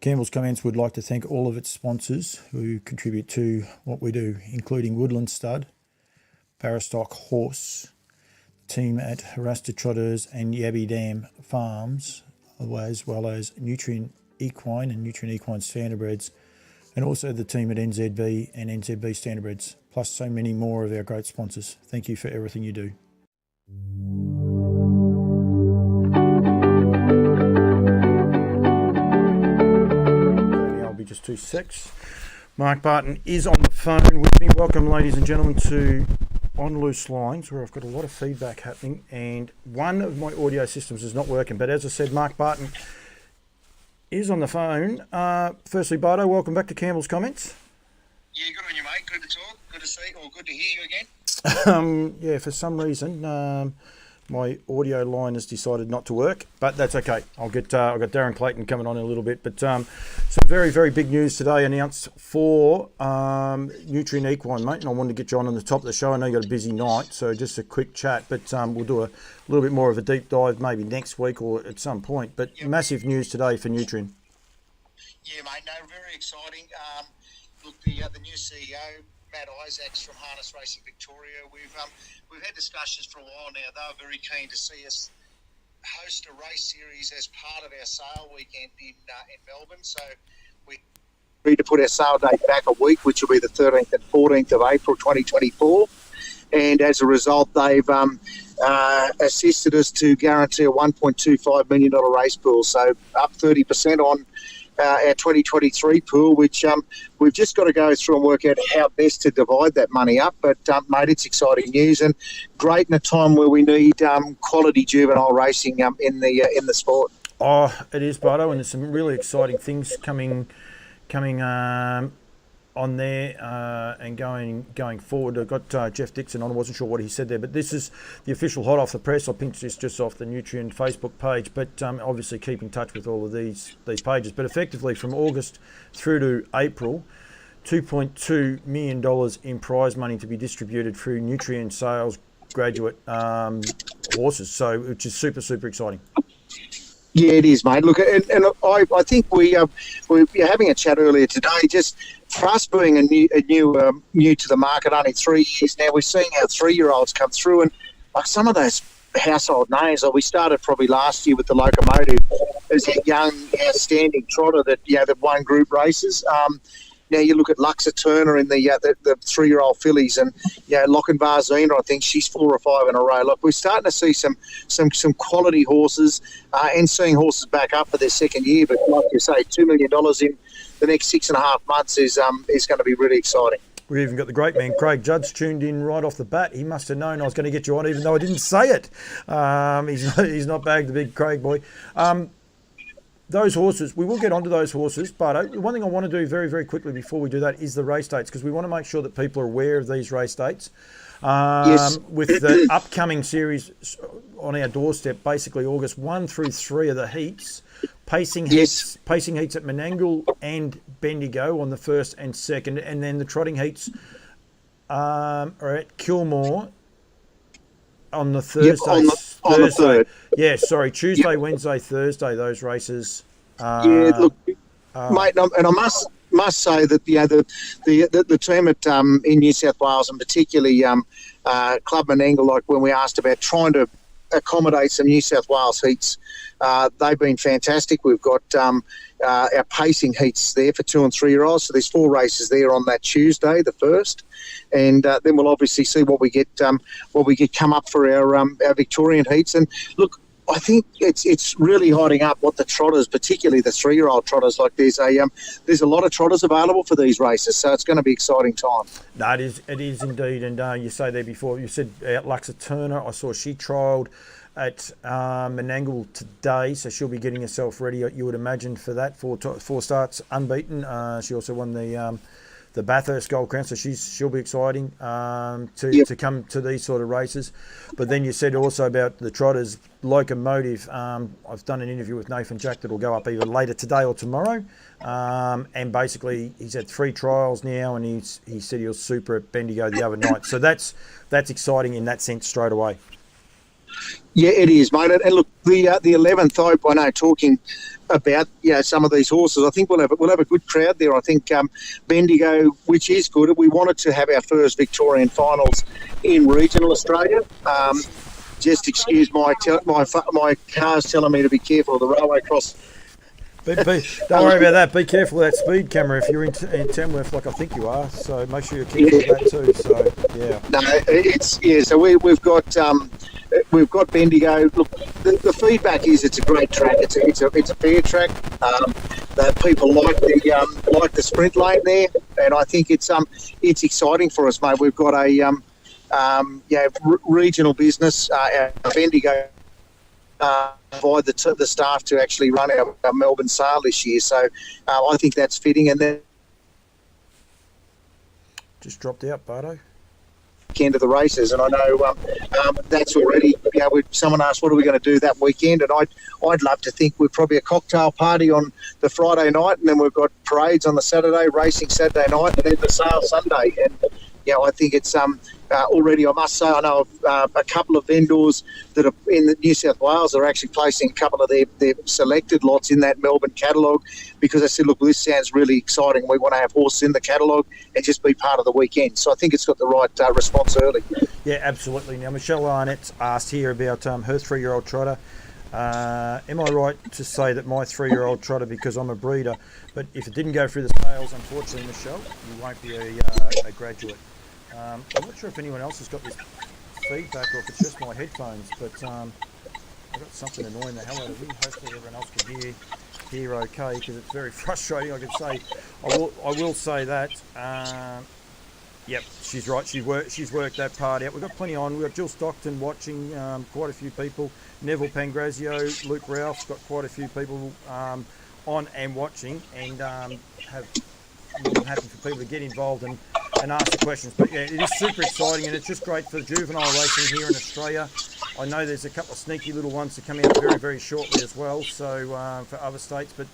Campbell's Comments would like to thank all of its sponsors who contribute to what we do, including Woodland Stud, Barrastock Horse, team at Harasta Trotters and Yabby Dam Farms, as well as Nutrient Equine and Nutrient Equine Standardbreds, and also the team at NZB and NZB Standardbreds, plus so many more of our great sponsors. Thank you for everything you do. I'll be just 2 secs. Mark Barton is on the phone with me. Welcome, ladies and gentlemen, to On Loose Lines, where I've got a lot of feedback happening, and one of my audio systems is not working. But as I said, Mark Barton is on the phone. Firstly, Bardo, welcome back to Campbell's Comments. Yeah, good on you, mate. Good to talk. Good to see, or good to hear you again. Yeah, for some reason, my audio line has decided not to work, but that's okay. I've got Darren Clayton coming on in a little bit, but some very, very big news today announced for Nutrient Equine, mate, and I wanted to get you on the top of the show. I know you got a busy night, so just a quick chat, but we'll do a little bit more of a deep dive maybe next week or at some point. But yep. Massive news today for Nutrient. Yeah, mate, no, very exciting. Look, the new CEO, Matt Isaacs from Harness Racing Victoria, we've had discussions for a while now. They were very keen to see us host a race series as part of our sale weekend in Melbourne. So we agreed to put our sale date back a week, which will be the 13th and 14th of April 2024. And as a result, they've assisted us to guarantee a $1.25 million race pool. So up 30% on our 2023 pool, which we've just got to go through and work out how best to divide that money up. But, mate, it's exciting news and great in a time where we need quality juvenile racing in the sport. Oh, it is, Bardo, and there's some really exciting things coming on there and going forward. I've got Jeff Dixon on. I wasn't sure what he said there, but this is the official hot off the press. I pinched this just off the Nutrient Facebook page, but obviously keep in touch with all of these pages. But effectively from August through to April, $2.2 million in prize money to be distributed through Nutrient Sales graduate horses, so which is super, super exciting. Yeah, it is, mate. Look, and I think we were having a chat earlier today. Just for us being new to the market, only 3 years now, we're seeing our 3-year-olds come through, and like some of those household names. Like we started probably last year with the Locomotive as a young, outstanding trotter that won group races. Now you look at Luxa Turner in the 3-year-old fillies, and Lochinvar Zena, I think she's 4 or 5 in a row. Look, we're starting to see some quality horses and seeing horses back up for their second year. But like you say, $2 million in the next 6.5 months is going to be really exciting. We've even got the great man Craig Judds tuned in right off the bat. He must have known I was going to get you on, even though I didn't say it. He's not bagged the big Craig boy. Those horses, we will get onto those horses, but one thing I want to do very, very quickly before we do that is the race dates, because we want to make sure that people are aware of these race dates. Yes. With the upcoming series on our doorstep, basically August 1 through 3 of the heats, pacing heats at Menangle and Bendigo on the 1st and 2nd, and then the trotting heats are at Kilmore on the Thursday. Yep, on the 3rd. Yeah, sorry, Tuesday, Wednesday, Thursday, those races. Look, mate, and I must say that the team in New South Wales, and particularly Club Menangle, like when we asked about trying to accommodate some New South Wales heats, they've been fantastic. We've got our pacing heats there for 2 and 3-year-olds, so there's 4 races there on that Tuesday, the 1st, and then we'll obviously see what we get come up for our Victorian heats. And look, I think it's really hiding up what the trotters, particularly the 3-year-old trotters, like there's a lot of trotters available for these races, so it's going to be exciting time. No, it is indeed, and you say there before, you said Luxa Turner, I saw she trialled at Menangle today, so she'll be getting herself ready, you would imagine, for that. 4 starts unbeaten. She also won the Bathurst Gold Crown, so she'll be exciting to come to these sort of races. But then you said also about the trotters, Locomotive. I've done an interview with Nathan Jack that will go up either later today or tomorrow. And basically he's had 3 trials now, and he said he was super at Bendigo the other night. So that's exciting in that sense straight away. Yeah, it is, mate. And look, the 11th, I know, talking about some of these horses. I think we'll have a good crowd there. I think Bendigo, which is good. We wanted to have our first Victorian finals in regional Australia. Just excuse my car's telling me to be careful of the railway cross. Don't worry about that. Be careful of that speed camera if you're in Tamworth, like I think you are. So make sure you're careful of that too. So yeah. No, So we've got Bendigo. Look, the feedback is it's a great track. It's a fair track. That people like the sprint lane there, and I think it's exciting for us, mate. We've got a regional business. Our Bendigo provide the staff to actually run our Melbourne sale this year. So I think that's fitting. And then just dropped out, Bardo. Weekend of the races, and I know that's already. Someone asked, "What are we going to do that weekend?" And I'd love to think we're probably a cocktail party on the Friday night, and then we've got parades on the Saturday, racing Saturday night, and then the sale Sunday. And I think it's already. I must say, I know of a couple of vendors that are in New South Wales are actually placing a couple of their selected lots in that Melbourne catalogue because they said, look, this sounds really exciting. We want to have horses in the catalogue and just be part of the weekend. So I think it's got the right response early. Yeah, absolutely. Now, Michelle Arnett's asked here about her 3-year-old trotter. Am I right to say that my 3-year-old trotter, because I'm a breeder, but if it didn't go through the sales, unfortunately, Michelle, you won't be a graduate. I'm not sure if anyone else has got this feedback or if it's just my headphones, but I've got something annoying the hell out of me. Hopefully everyone else can hear okay, because it's very frustrating. I can say, I will say that. Yep, she's right. She's worked that part out. We've got plenty on. We've got Jill Stockton watching, quite a few people. Neville Pangrazio, Luke Ralph's got quite a few people on and watching, and have been happy for people to get involved and ask the questions. But yeah, it is super exciting, and it's just great for juvenile racing here in Australia. I know there's a couple of sneaky little ones that come out very, very shortly as well, so for other states. But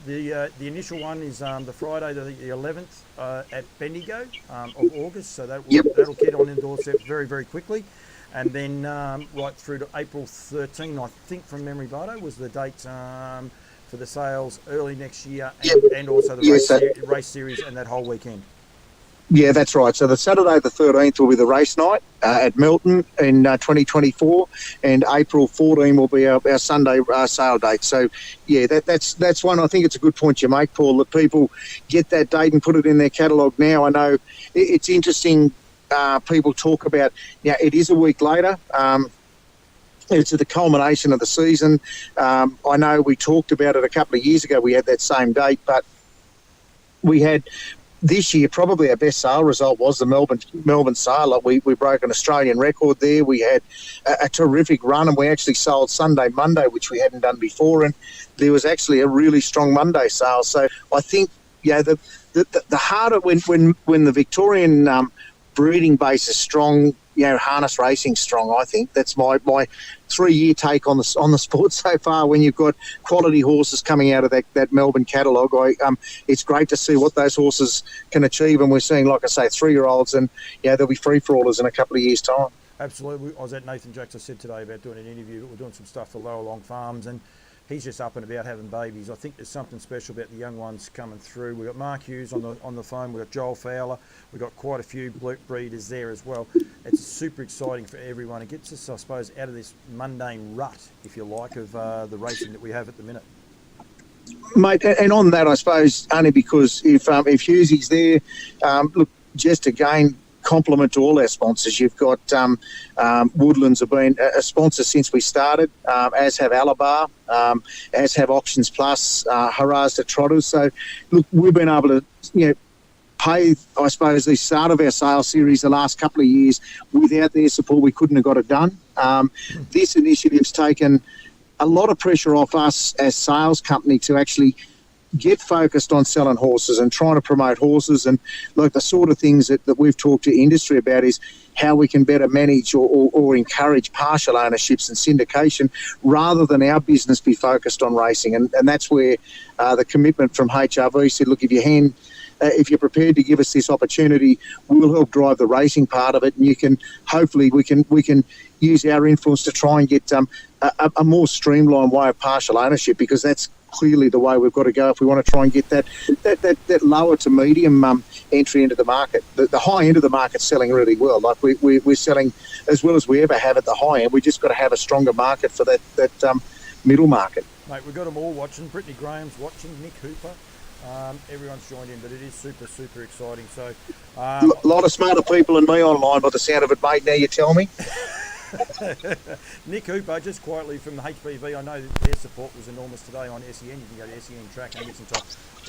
the initial one is the Friday the 11th at Bendigo of August, so that'll get on indoors very, very quickly. And then right through to April 13, I think from memory, Bardo, was the date for the sales early next year, and also the race series and that whole weekend. Yeah, that's right. So the Saturday the 13th will be the race night at Milton in 2024, and April 14 will be our Sunday sale date. So, yeah, that's one. I think it's a good point you make, Paul, that people get that date and put it in their catalogue now. I know it's interesting. People talk about, it is a week later. It's the culmination of the season. I know we talked about it a couple of years ago. We had that same date, but we had this year probably our best sale result was the Melbourne sale. We broke an Australian record there. We had a terrific run, and we actually sold Sunday, Monday, which we hadn't done before, and there was actually a really strong Monday sale. So I think the harder when the Victorian breeding base is strong, harness racing strong. I think that's my 3-year take on the sport so far. When you've got quality horses coming out of that Melbourne catalogue, it's great to see what those horses can achieve. And we're seeing, like I say, 3-year-olds, and they'll be free-for-allers in a couple of years' time. Absolutely. I was at Nathan Jackson said today about doing an interview. We're doing some stuff for Lower Long Farms, and he's just up and about having babies. I think there's something special about the young ones coming through. We've got Mark Hughes on the phone. We've got Joel Fowler. We've got quite a few breeders there as well. It's super exciting for everyone. It gets us, I suppose, out of this mundane rut, if you like, of the racing that we have at the minute. Mate, and on that, I suppose, only because if Hughesy's there, look, just again, compliment to all our sponsors. You've got Woodlands have been a sponsor since we started, as have Alabar, as have Auctions Plus, Hurrahs to Trotters. So, look, we've been able to, pay, I suppose, the start of our sales series the last couple of years. Without their support, we couldn't have got it done. This initiative's taken a lot of pressure off us as sales company to actually get focused on selling horses and trying to promote horses, and like the sort of things that we've talked to industry about is how we can better manage or encourage partial ownerships and syndication rather than our business be focused on racing. And that's where the commitment from HRV said, look, if you're prepared to give us this opportunity, we'll help drive the racing part of it, and you can hopefully we can use our influence to try and get a more streamlined way of partial ownership, because that's clearly the way we've got to go if we want to try and get that lower to medium entry into the market. The high end of the market's selling really well. Like we're selling as well as we ever have at the high end. We just got to have a stronger market for that middle market. Mate, we've got them all watching. Brittany Graham's watching. Nick Hooper. Everyone's joined in, but it is super, super exciting. So, a lot of smarter people than me online by the sound of it, mate. Now you tell me. Nick Hooper, just quietly from the HBV, I know that their support was enormous today on SEN. You can go to SEN Track and listen to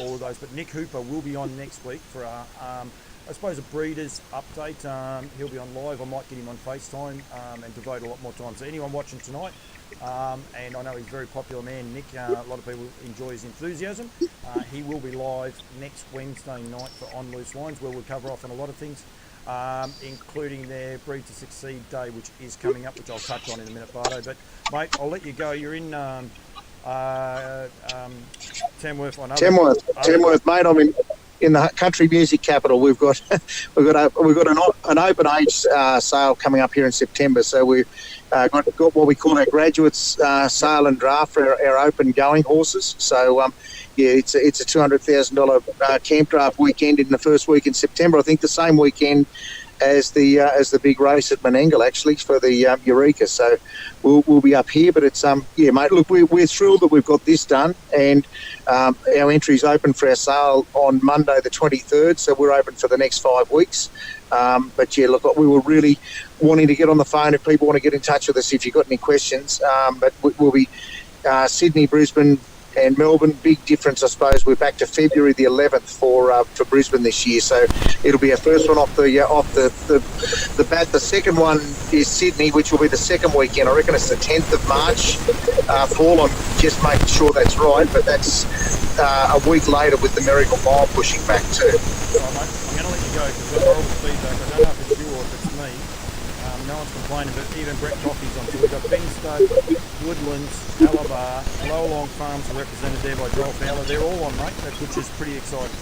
all of those. But Nick Hooper will be on next week for I suppose a breeders update. He'll be on live. I might get him on FaceTime and devote a lot more time. So anyone watching tonight, and I know he's a very popular man, Nick, a lot of people enjoy his enthusiasm. He will be live next Wednesday night for On Loose Lines, where we'll cover off on a lot of things, including their Breed to Succeed Day, which is coming up, which I'll touch on in a minute, Bardo. But, mate, I'll let you go. You're in Tamworth. I know Tamworth, mate. I'm in the country music capital. We've got an open age sale coming up here in September. So we've got what we call our graduates sale and draft for our open going horses. So it's a $200,000 camp draft weekend in the first week in September. I think the same weekend as the big race at Menangle, actually, for the Eureka. So we'll be up here, but it's mate, look, we're thrilled that we've got this done, and our entry's open for our sale on Monday the 23rd, so we're open for the next 5 weeks. But yeah, look, we were really wanting to get on the phone if people want to get in touch with us if you've got any questions. But we'll be Sydney, Brisbane and Melbourne. Big difference, I suppose. We're back to February the 11th for Brisbane this year, so it'll be our first one off the bat. The second one is Sydney, which will be the second weekend. I reckon it's the 10th of March. Paul, I'm just making sure that's right, but that's a week later with the Miracle Mile pushing back too. Oh, mate, I'm going to let you go because there's horrible feedback. I don't know if it's you or if it's me. No one's complaining, but even Brett Coffey's on. So we've got Benstoke, Woodlands, Alabar, Lowalong Farms are represented there by Joel Fowler. They're all on, mate, which is pretty exciting.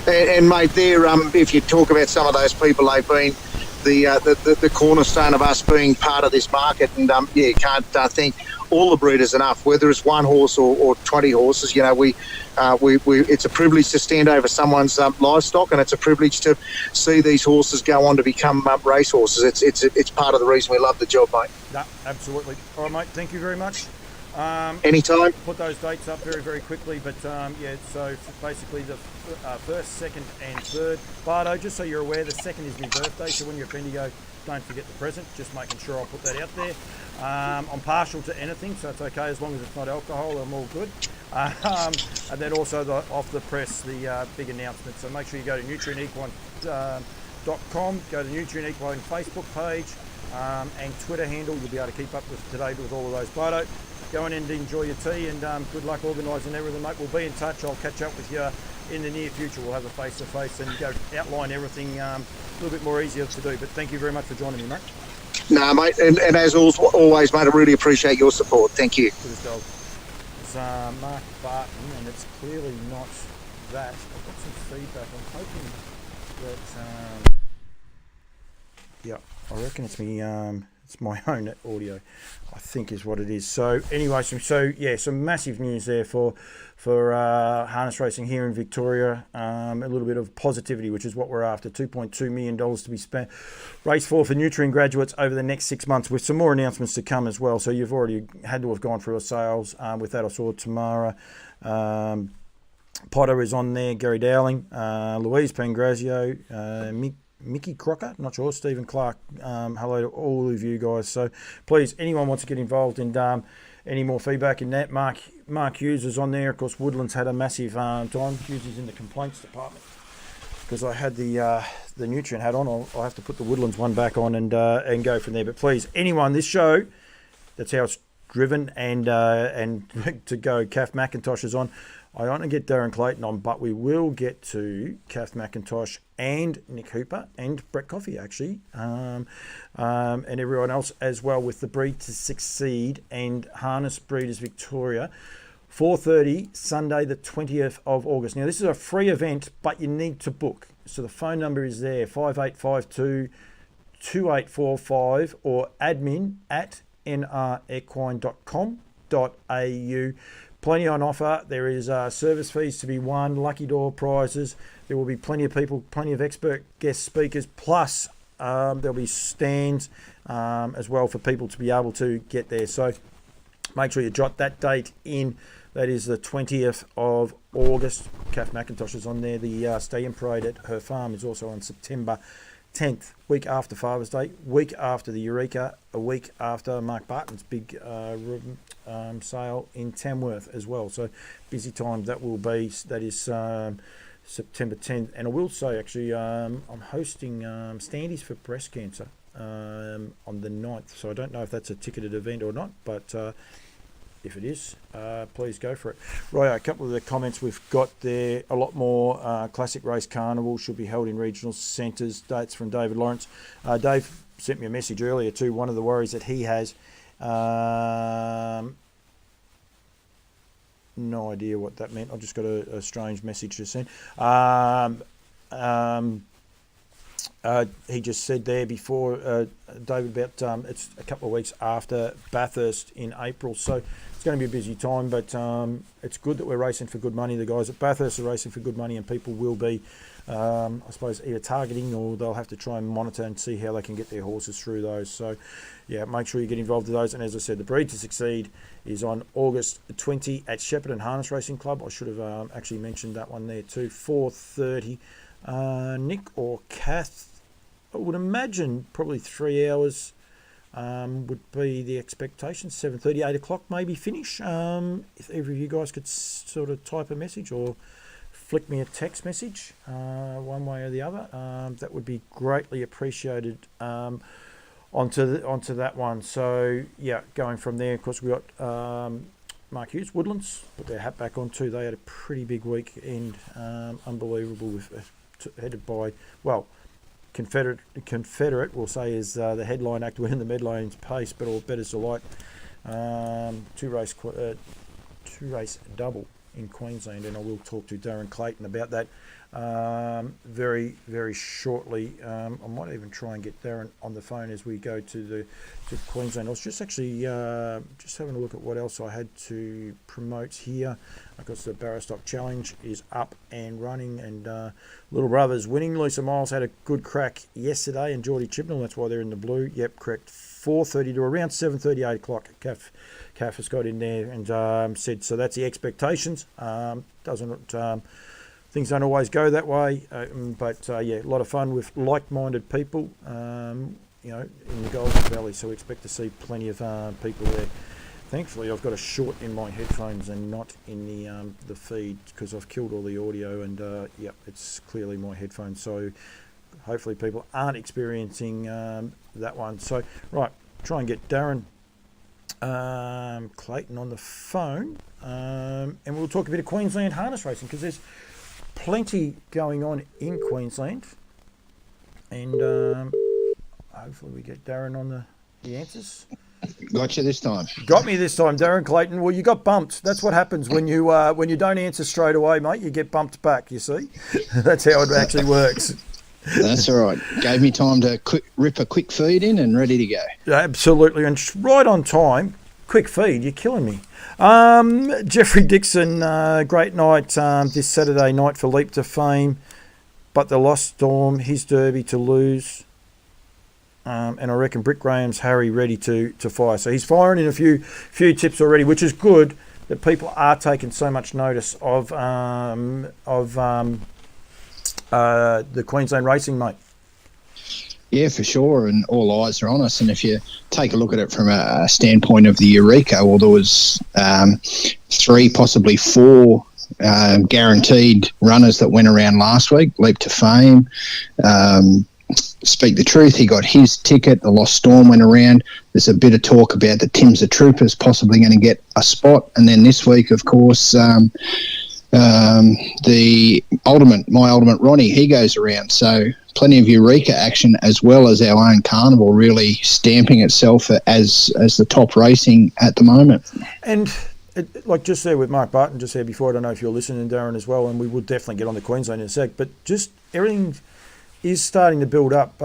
And mate, they're if you talk about some of those people, they've been the cornerstone of us being part of this market. And you can't thank all the breeders enough. Whether it's one horse or 20 horses, you know, we it's a privilege to stand over someone's livestock, and it's a privilege to see these horses go on to become race horses. It's part of the reason we love the job, mate. No, absolutely. All right, mate. Thank you very much. Anytime. Put those dates up very, very quickly. But yeah, so basically the first, second, and third. Bardo, just so you're aware, the second is my birthday. So when you're at Bendigo, don't forget the present. Just making sure I'll put that out there. I'm partial to anything, so it's okay as long as it's not alcohol. I'm all good. And then also off the press, the big announcement. So make sure you go to nutrienequine.com, go to Nutrient Equine Facebook page and Twitter handle. You'll be able to keep up with all of those. Bardo, go in and enjoy your tea, and good luck organising everything, mate. We'll be in touch. I'll catch up with you in the near future. We'll have a face-to-face and go outline everything a little bit more easier to do. But thank you very much for joining me, mate. No, mate, and as always, mate, I really appreciate your support. Thank you. It's Mark Barton, and it's clearly not that. I've got some feedback. I'm hoping that... yeah, I reckon it's me. It's my own audio, I think, is what it is. So anyway, some massive news there for harness racing here in Victoria. A little bit of positivity, which is what we're after. $2.2 million to be spent, race for Nutrien graduates over the next 6 months, with some more announcements to come as well. So you've already had to have gone through our sales. With that, I saw Tamara Potter is on there, Gary Dowling, Louise Pangrazio, Mickey Crocker, not sure, Stephen Clark. Hello to all of you guys. So please, anyone wants to get involved in any more feedback in that, Mark Hughes is on there. Of course, Woodlands had a massive time. Hughes is in the complaints department because I had the Nutrient hat on. I'll have to put the Woodlands one back on and go from there. But please, anyone, this show, that's how it's driven, and to go, Kath McIntosh is on. I want to get Darren Clayton on, but we will get to Kath McIntosh and Nick Hooper and Brett Coffey, actually, and everyone else as well, with the Breed to Succeed and Harness Breeders Victoria, 4:30 Sunday the 20th of August. Now, this is a free event, but you need to book. So the phone number is there, 5852 2845 or admin at nrequine.com.au. Plenty on offer. There is service fees to be won, lucky door prizes. There will be plenty of people, plenty of expert guest speakers, plus there'll be stands as well for people to be able to get there. So make sure you jot that date in. That is the 20th of August. Kath McIntosh is on there. The Stallion Parade at her farm is also on September 10th, week after Father's Day, week after the Eureka, a week after Mark Barton's big sale in Tamworth as well. So busy time that will be. That is September 10th. And I will say, actually, I'm hosting Standees for breast cancer on the 9th. So I don't know if that's a ticketed event or not, but if it is, please go for it. Right, a couple of the comments we've got there. A lot more Classic Race Carnival should be held in regional centres. Dates from David Lawrence. Dave sent me a message earlier too. One of the worries that he has, no idea what that meant. I just got a strange message to send. He just said there before, David, about it's a couple of weeks after Bathurst in April, so it's going to be a busy time, but it's good that we're racing for good money. The guys at Bathurst are racing for good money, and people will be, I suppose, either targeting or they'll have to try and monitor and see how they can get their horses through those. So, yeah, make sure you get involved in those. And as I said, the Breed to Succeed is on August 20 at Shepparton Harness Racing Club. I should have actually mentioned that one there too. 4:30. Nick or Kath, I would imagine probably 3 hours would be the expectation. 7:30, 8 o'clock maybe finish. If either of you guys could sort of type a message or flick me a text message, one way or the other, that would be greatly appreciated onto that one. So yeah, going from there, of course, we got Mark Hughes, Woodlands, put their hat back on too. They had a pretty big weekend, unbelievable, with headed by, well, Confederate we'll say is the headline actor winning the Medlane's pace, but all better's delight. Two race double in Queensland, and I will talk to Darren Clayton about that very, very shortly. I might even try and get Darren on the phone as we go to Queensland. I was just actually just having a look at what else I had to promote here. Of course, the Barrostock Challenge is up and running, and Little Brothers winning. Lisa Miles had a good crack yesterday, and Geordie Chibnall, that's why they're in the blue. Yep, correct. 4:30 to around 7:30, 8 o'clock. Kath has got in there and said, so that's the expectations. Things don't always go that way, but yeah, a lot of fun with like-minded people, in the Golden Valley. So we expect to see plenty of people there. Thankfully, I've got a short in my headphones and not in the feed, because I've killed all the audio, and yeah, it's clearly my headphones. So hopefully people aren't experiencing that one. So right, try and get Darren Clayton on the phone, and we'll talk a bit of Queensland harness racing, because there's plenty going on in Queensland, and hopefully we get Darren on the answers. Got you this time. Got me this time, Darren Clayton. Well, you got bumped. That's what happens when you don't answer straight away, mate. You get bumped back, you see. That's how it actually works. That's all right. Gave me time to rip a quick feed in and ready to go. Absolutely, and right on time. Quick feed, you're killing me. Jeffrey Dixon, great night this Saturday night for Leap to Fame, but the Lost Storm, his derby to lose. And I reckon Brick Graham's Harry ready to fire. So he's firing in a few tips already, which is good that people are taking so much notice of the Queensland Racing, mate. Yeah, for sure, and all eyes are on us. And if you take a look at it from a standpoint of the Eureka, well, there was 3, possibly 4 guaranteed runners that went around last week. Leap to Fame, Speak the Truth, he got his ticket. The Lost Storm went around. There's a bit of talk about the Tim's the Troopers possibly going to get a spot. And then this week, of course, the My Ultimate Ronnie, he goes around. So plenty of Eureka action, as well as our own carnival really stamping itself as the top racing at the moment. And like just there with Mark Barton, just there before, I don't know if you're listening, Darren, as well, and we would definitely get on the Queensland in a sec, but just everything is starting to build up.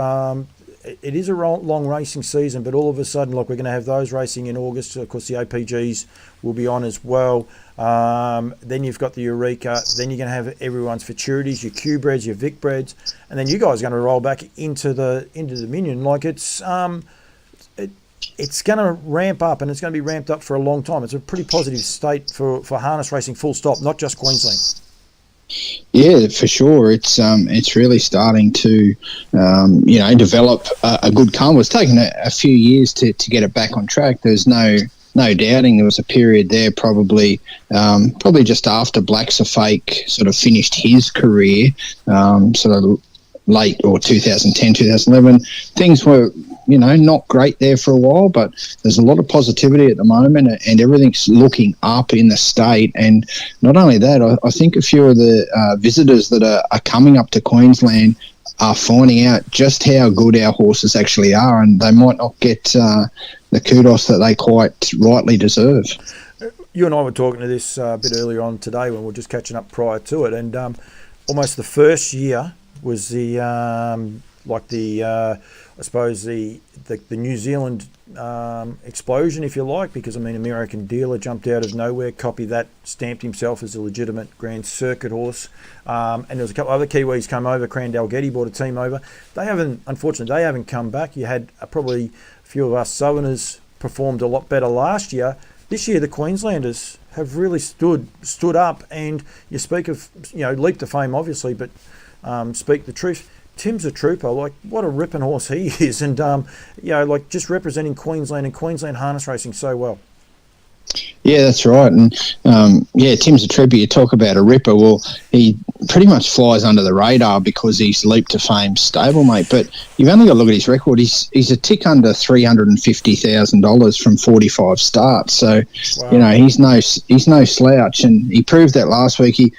it is a long racing season, but all of a sudden, look, we're going to have those racing in August. Of course, the APGs will be on as well. Then you've got the Eureka. Then you're going to have everyone's futurities, your Q-breds, your Vic-breds, and then you guys are going to roll back into the Dominion. Like it's going to ramp up, and it's going to be ramped up for a long time. It's a pretty positive state for harness racing, full stop, not just Queensland. Yeah, for sure. It's really starting to, develop a good colour. It's taken a few years to get it back on track. There's no doubting there was a period there probably just after Black Fake sort of finished his career, sort of late or 2010, 2011. Things were, not great there for a while, but there's a lot of positivity at the moment and everything's looking up in the state. And not only that, I think a few of the visitors that are coming up to Queensland are finding out just how good our horses actually are, and they might not get the kudos that they quite rightly deserve. You and I were talking to this a bit earlier on today when we were just catching up prior to it, and almost the first year was the I suppose the New Zealand explosion, if you like, because American Dealer jumped out of nowhere, copied that, stamped himself as a legitimate Grand Circuit horse, and there was a couple other Kiwis come over. Crandall-Getty brought a team over. Unfortunately, they haven't come back. You had probably a few of us Southerners performed a lot better last year. This year, the Queenslanders have really stood up, and you speak of leap to fame, obviously, but speak the truth. Tim's a trooper. Like, what a ripping horse he is, and just representing Queensland and Queensland harness racing so well. Yeah, that's right. And Tim's a trooper. You talk about a ripper. Well, he pretty much flies under the radar because he's leap to fame stablemate. But you've only got to look at his record. He's a tick under $350,000 from 45 starts. So wow. He's no slouch, and he proved that last week. He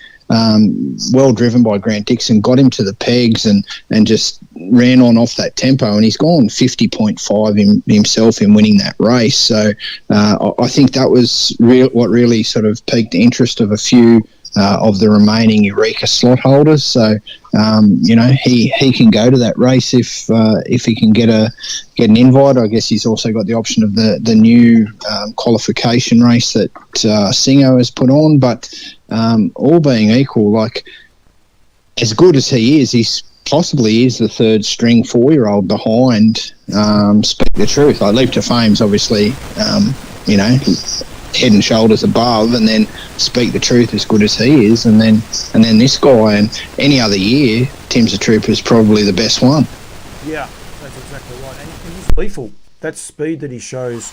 well driven by Grant Dixon, got him to the pegs and just ran on off that tempo, and he's gone 50.5 himself in winning that race. So I think that was what really sort of piqued the interest of a few of the remaining Eureka slot holders. So he can go to that race if he can get an invite. I guess he's also got the option of the new qualification race that Singo has put on. But all being equal, like, as good as he is, he's possibly is the third string 4-year-old behind Speak the Truth. Like, Leap to Fame's obviously head and shoulders above, and then Speak the Truth as good as he is, and then this guy. And any other year, Tim's a Trooper is probably the best one. Yeah, that's exactly right. And he's lethal. That speed that he shows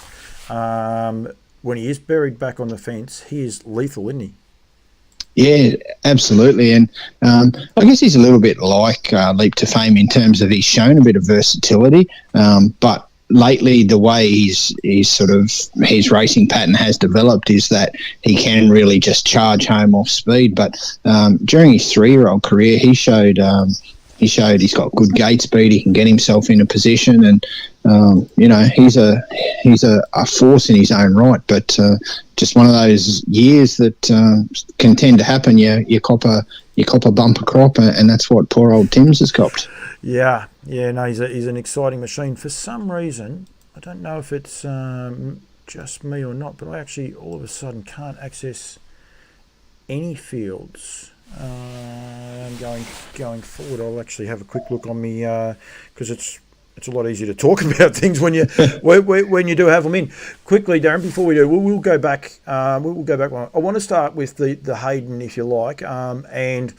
when he is buried back on the fence, he is lethal, isn't he? Yeah, absolutely. And I guess he's a little bit like Leap to Fame in terms of he's shown a bit of versatility, but lately the way his racing pattern has developed is that he can really just charge home off speed. But during his 3-year-old career, he showed he's got good gate speed. He can get himself in a position, and he's a force in his own right. But just one of those years that can tend to happen. You cop a bumper crop, and that's what poor old Tim's has copped. Yeah. No, he's an exciting machine. For some reason, I don't know if it's just me or not, but I actually all of a sudden can't access any fields. Going forward, I'll actually have a quick look on me because it's a lot easier to talk about things when you when you do have them in. Quickly, Darren, before we do, we'll go back. We'll go back one. I want to start with the Hayden, if you like, and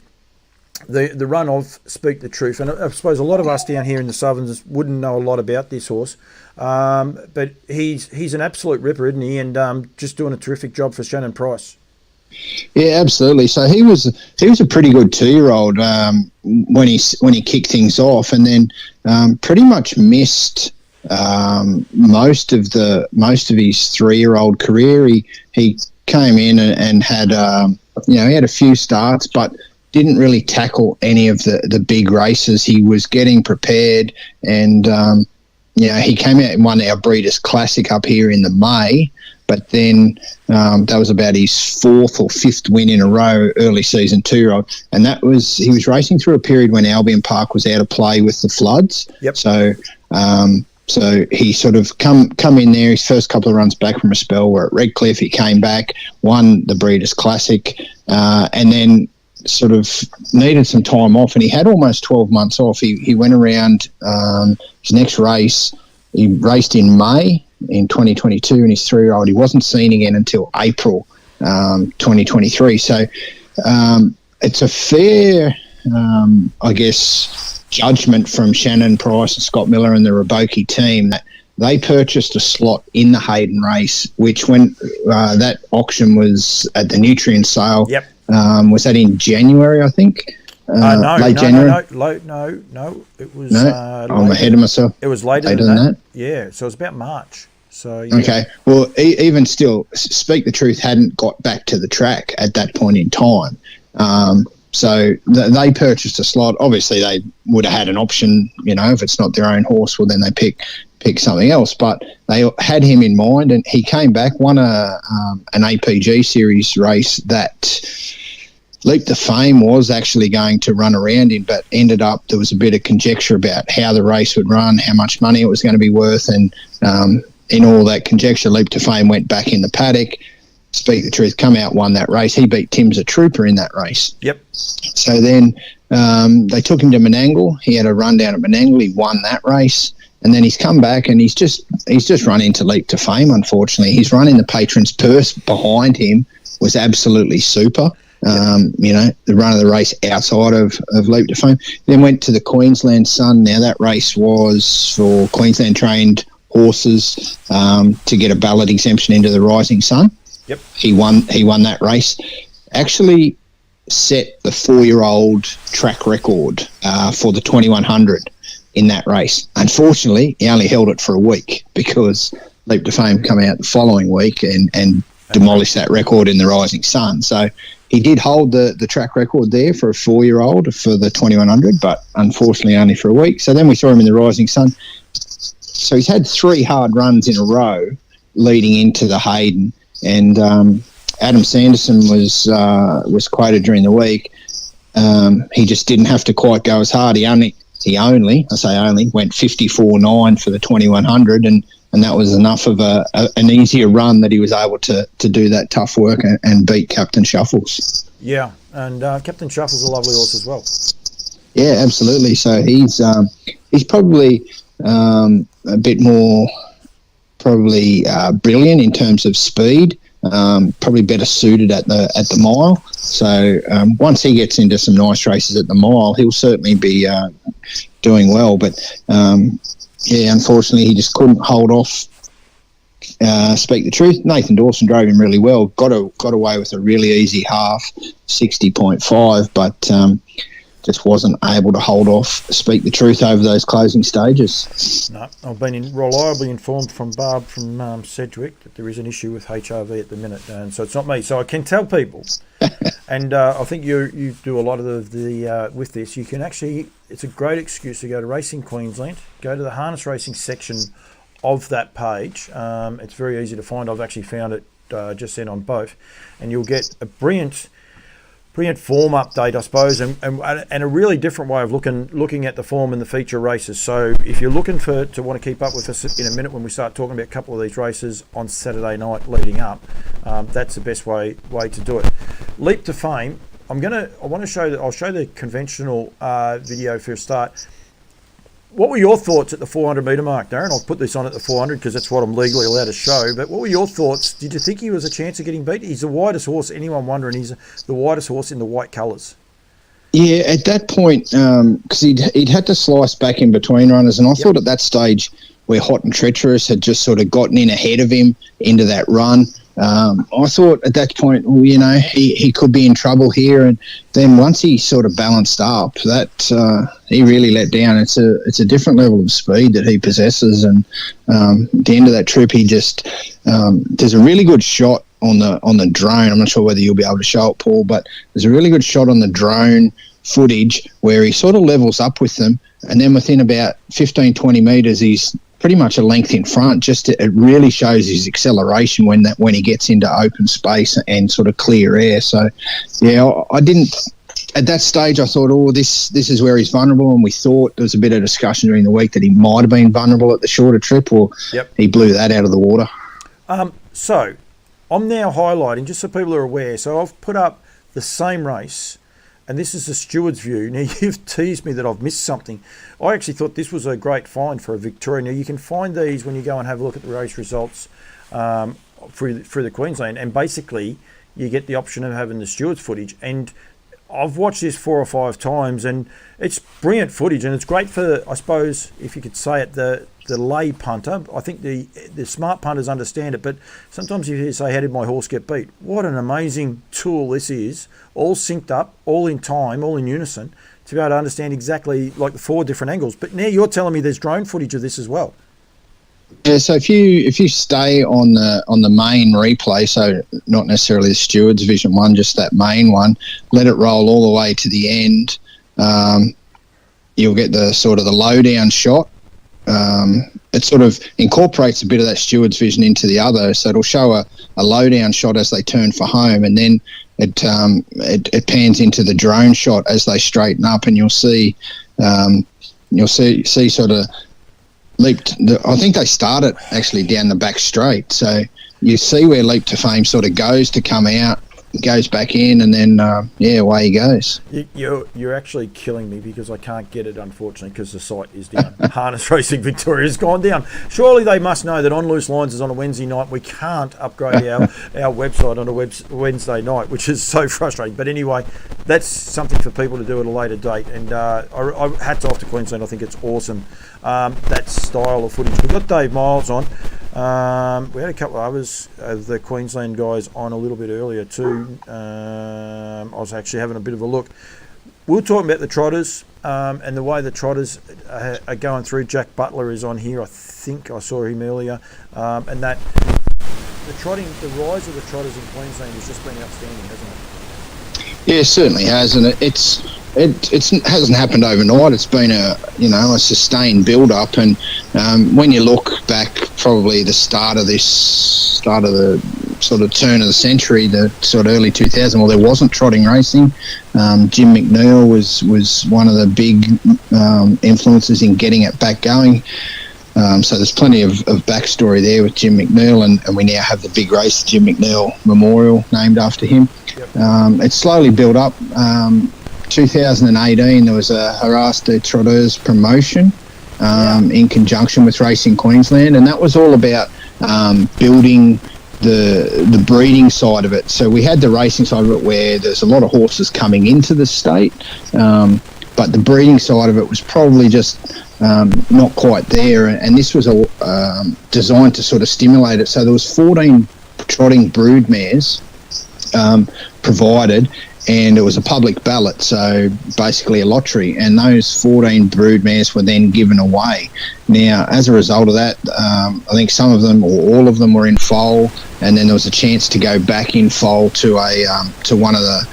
the run of Speak the Truth. And I suppose a lot of us down here in the Southerns wouldn't know a lot about this horse, but he's an absolute ripper, isn't he? And just doing a terrific job for Shannon Price. Yeah, absolutely. So he was a pretty good 2-year-old when he kicked things off, and then pretty much missed most of his 3-year-old career. He came in and had he had a few starts, but didn't really tackle any of the big races. He was getting prepared, and he came out and won our Breeders' Classic up here in the May. But then that was about his 4th or 5th win in a row, early season 2-year-old. And he was racing through a period when Albion Park was out of play with the floods. Yep. So So he sort of come in there. His first couple of runs back from a spell were at Redcliffe. He came back, won the Breeders' Classic, and then sort of needed some time off. And he had almost 12 months off. He went around his next race. He raced in May in 2022, and his 3-year-old. He wasn't seen again until April 2023. So it's a fair, I guess, judgment from Shannon Price and Scott Miller and the Raboki team that they purchased a slot in the Hayden race, which when that auction was at the Nutrient sale, was that in January, I think? Late January? No. It was. I'm ahead of myself. It was later than that. Yeah, so it was about March. So yeah. Okay. Well, even still, Speak the Truth hadn't got back to the track at that point in time. So they purchased a slot. Obviously, they would have had an option. If it's not their own horse, well, then they pick something else. But they had him in mind, and he came back, won an APG series race that Leap to Fame was actually going to run around in, but ended up there was a bit of conjecture about how the race would run, how much money it was going to be worth, and in all that conjecture, Leap to Fame went back in the paddock. Speak the Truth, come out, won that race. He beat Tim's a Trooper in that race. Yep. So then they took him to Menangle. He had a run down at Menangle. He won that race. And then he's come back and he's just run into Leap to Fame, unfortunately. His run in the Patron's Purse behind him was absolutely super. The run of the race outside of Leap to Fame. Then went to the Queensland Sun. Now that race was for Queensland trained horses to get a ballot exemption into the Rising Sun. Yep. He won that race. Actually set the 4-year-old track record for the 2100 in that race. Unfortunately, he only held it for a week because Leap to Fame come out the following week and demolished that record in the Rising Sun. So he did hold the track record there for a 4-year-old for the 2100, but unfortunately only for a week. So then we saw him in the Rising Sun. So he's had 3 hard runs in a row leading into the Hayden. And Adam Sanderson was quoted during the week. He just didn't have to quite go as hard. He only went 54.9 for the 2100, and that was enough of an easier run that he was able to do that tough work and beat Captain Shuffles. Yeah, and Captain Shuffles is a lovely horse as well. Yeah, absolutely. So he's probably a bit more. Probably brilliant in terms of speed, probably better suited at the mile. So once he gets into some nice races at the mile, he'll certainly be doing well. But unfortunately, he just couldn't hold off. Speak the Truth. Nathan Dawson drove him really well. Got away with a really easy half, 60.5, but just wasn't able to hold off Speak the Truth over those closing stages. No, I've been reliably informed from Barb from Sedgwick that there is an issue with HRV at the minute, and so it's not me. So I can tell people, and I think you do a lot of the with this. You can actually, it's a great excuse to go to Racing Queensland, go to the harness racing section of that page. It's very easy to find. I've actually found it just then on both, and you'll get a brilliant form update, I suppose, and a really different way of looking at the form and the feature races. So if you're looking to want to keep up with us in a minute when we start talking about a couple of these races on Saturday night leading up, that's the best way to do it. Leap to Fame. I'll show the conventional video for a start. What were your thoughts at the 400 metre mark, Darren? I'll put this on at the 400 because that's what I'm legally allowed to show. But what were your thoughts? Did you think he was a chance of getting beat? He's the widest horse. Anyone wondering? He's the widest horse in the white colours. Yeah, at that point, because he'd had to slice back in between runners, and I thought at that stage where Hot and Treacherous had just sort of gotten in ahead of him into that run, I thought at that point, he could be in trouble here. And then once he sort of balanced up, that he really let down. It's a different level of speed that he possesses. And at the end of that trip, he just there's a really good shot on the drone. I'm not sure whether you'll be able to show it, Paul, but there's a really good shot on the drone footage where he sort of levels up with them, and then within about 15, 20 metres, he's pretty much a length in front. It really shows his acceleration when he gets into open space and sort of clear air. So, yeah, I didn't at that stage, I thought, oh, this is where he's vulnerable, and we thought there was a bit of discussion during the week that he might have been vulnerable at the shorter trip, or he blew that out of the water. So I'm now highlighting, just so people are aware, so I've put up the same race, and this is the steward's view. Now, you've teased me that I've missed something. I actually thought this was a great find for a Victoria. Now, you can find these when you go and have a look at the race results through the Queensland, and basically you get the option of having the steward's footage. And I've watched this 4 or 5 times, and it's brilliant footage, and it's great for, I suppose, if you could say it, the lay punter. I think the smart punters understand it, but sometimes you say, how did my horse get beat? What an amazing tool this is, all synced up, all in time, all in unison, to be able to understand exactly like the 4 different angles. But now you're telling me there's drone footage of this as well. Yeah, so if you stay on the main replay, so not necessarily the steward's vision one, just that main one, let it roll all the way to the end, you'll get the sort of the lowdown shot. It sort of incorporates a bit of that steward's vision into the other, so it'll show a lowdown shot as they turn for home, and then it pans into the drone shot as they straighten up, and you'll see sort of leaped. I think they started actually down the back straight, so you see where Leap to Fame sort of goes to come out, goes back in, and then away he goes. You're actually killing me because I can't get it, unfortunately, because the site is down. Harness Racing Victoria has gone down. Surely they must know that On Loose Lines is on a Wednesday night. We can't upgrade our website on a Wednesday night, which is so frustrating. But anyway, that's something for people to do at a later date. And I hats off to Queensland. I think it's awesome, that style of footage. We've got Dave Miles on. We had a couple of others of the Queensland guys on a little bit earlier too. I was actually having a bit of a look. We were talking about the trotters and the way the trotters are going through. Jack Butler is on here. I think I saw him earlier. And that the rise of the trotters in Queensland has just been outstanding, hasn't it? Yeah, it certainly has, and it hasn't happened overnight. It's been a sustained build up, and when you look back, probably the start of the sort of turn of the century, the sort of early 2000s, well, there wasn't trotting racing. Jim McNeil was one of the big influences in getting it back going. So there's plenty of backstory there with Jim McNeil, and we now have the big race, the Jim McNeil Memorial, named after him. Yep. It's slowly built up. 2018, there was a Harass de Trotteurs promotion in conjunction with Racing Queensland, and that was all about building the breeding side of it. So we had the racing side of it where there's a lot of horses coming into the state, but the breeding side of it was probably just not quite there, and this was designed to sort of stimulate it. So there was 14 trotting brood mares provided, and it was a public ballot, so basically a lottery, and those 14 brood mares were then given away. Now, as a result of that, I think some of them or all of them were in foal, and then there was a chance to go back in foal to one of the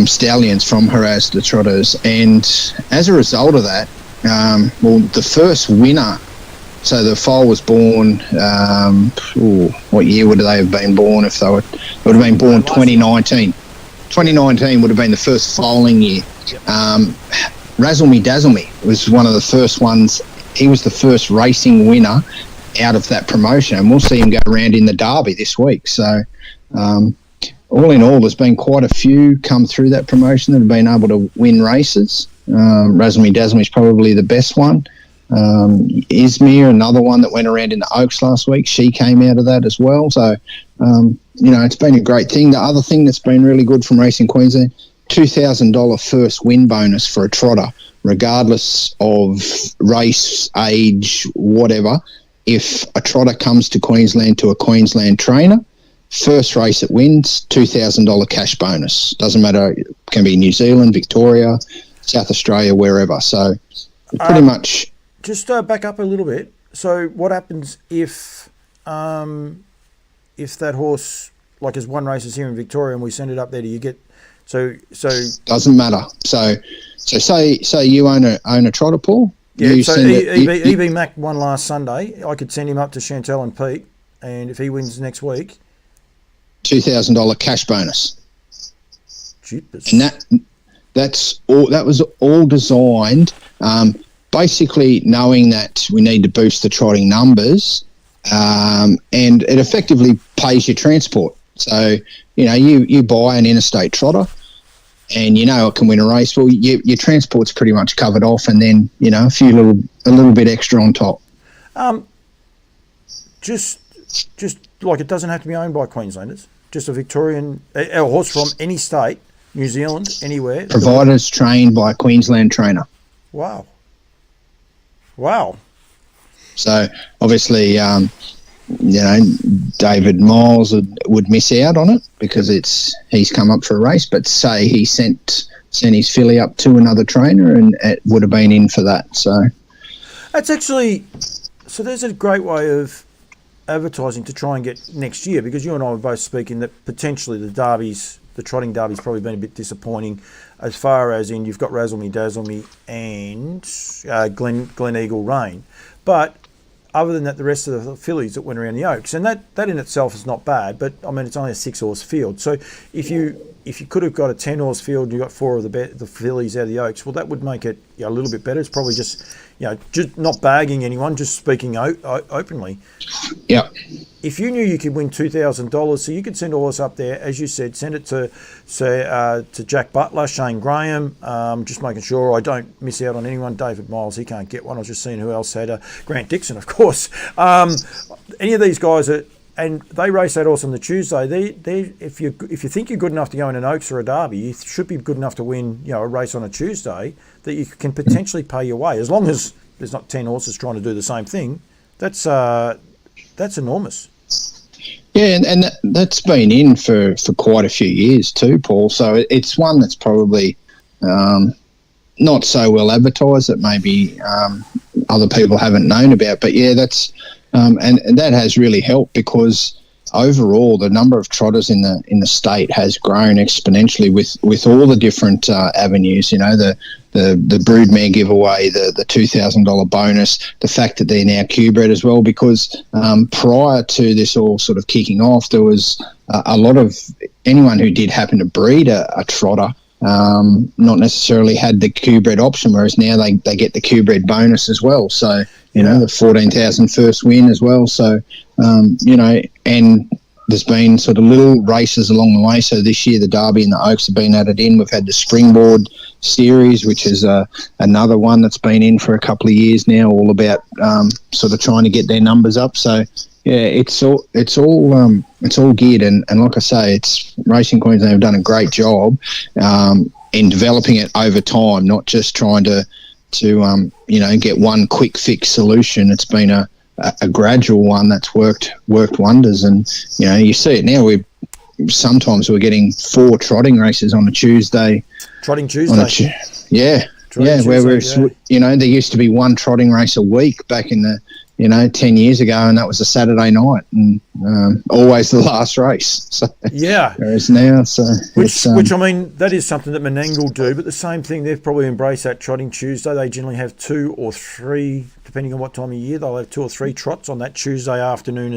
stallions from Harass de Trotters, and as a result of that, the first winner, so the foal was born, what year would they have been born if they would have been born 2019. 2019 would have been the first foaling year. Razzle Me Dazzle Me was one of the first ones. He was the first racing winner out of that promotion, and we'll see him go around in the Derby this week. So all in all, there's been quite a few come through that promotion that have been able to win races. Razzle Me Dazzle Me is probably the best one. Izmir, another one that went around in the Oaks last week, she came out of that as well. So, it's been a great thing. The other thing that's been really good from Racing Queensland, $2,000 first win bonus for a trotter, regardless of race, age, whatever. If a trotter comes to Queensland to a Queensland trainer, first race it wins, $2,000 cash bonus. Doesn't matter, it can be New Zealand, Victoria, South Australia, wherever. So pretty much... Just back up a little bit. So what happens if that horse, like as one races here in Victoria and we send it up there, do you get... So doesn't matter. So say you own a trotter, Paul. Yeah. So EB Mac won last Sunday. I could send him up to Chantel and Pete, and if he wins next week, $2,000 cash bonus. Jeepers. And That was all designed, basically knowing that we need to boost the trotting numbers, and it effectively pays your transport. So, you buy an interstate trotter and it can win a race. Well, your transport's pretty much covered off, and then, a little bit extra on top. Just like it doesn't have to be owned by Queenslanders, just a Victorian, a horse from any state, New Zealand, anywhere. Providers trained by a Queensland trainer. Wow. So obviously, David Miles would miss out on it because he's come up for a race. But say he sent his filly up to another trainer, and it would have been in for that. So that's actually there's a great way of advertising to try and get next year, because you and I were both speaking that potentially the trotting derby's probably been a bit disappointing, as far as in you've got Razzle Me Dazzle Me and Glen Eagle Rain, but other than that, the rest of the fillies that went around the Oaks, and that in itself is not bad, but I mean it's only a 6-horse field. So if you could have got a 10-horse field and you got 4 of the fillies out of the Oaks, well, that would make it a little bit better. It's probably just just not bagging anyone, just speaking openly. Yeah. If you knew you could win $2,000, so you could send a horse up there, as you said, send it to Jack Butler, Shane Graham, just making sure I don't miss out on anyone. David Miles, he can't get one. I was just seeing who else had Grant Dixon, of course. Any of these guys and they race that horse on the Tuesday. If you think you're good enough to go in an Oaks or a Derby, you should be good enough to win a race on a Tuesday that you can potentially pay your way, as long as there's not 10 horses trying to do the same thing. That's enormous. Yeah, and that's been in for quite a few years too, Paul. So it's one that's probably not so well advertised that maybe other people haven't known about. But yeah, that's and that has really helped, because overall the number of trotters in the state has grown exponentially with all the different avenues. The broodmare giveaway, the $2,000 bonus, the fact that they're now Q-bred as well, because prior to this all sort of kicking off, there was a lot of anyone who did happen to breed a trotter not necessarily had the Q-bred option, whereas now they get the Q-bred bonus as well. So, the 14,000 first win as well. So, and there's been sort of little races along the way. So this year the Derby and the Oaks have been added in. We've had the Springboard Series, which is another one that's been in for a couple of years now, all about sort of trying to get their numbers up. So yeah, it's all geared, and like I say, it's Racing Queensland have done a great job in developing it over time, not just trying to get one quick fix solution. It's been a gradual one that's worked wonders, and you see it now. Sometimes we're getting 4 trotting races on a Tuesday. Trotting Tuesday. Yeah, where there used to be one trotting race a week back in the 10 years ago, and that was a Saturday night, and always the last race. So, yeah. Whereas now, which I mean, that is something that Menangle do, but the same thing, they've probably embraced that Trotting Tuesday. They generally have 2 or 3, depending on what time of year, they'll have 2 or 3 trots on that Tuesday afternoon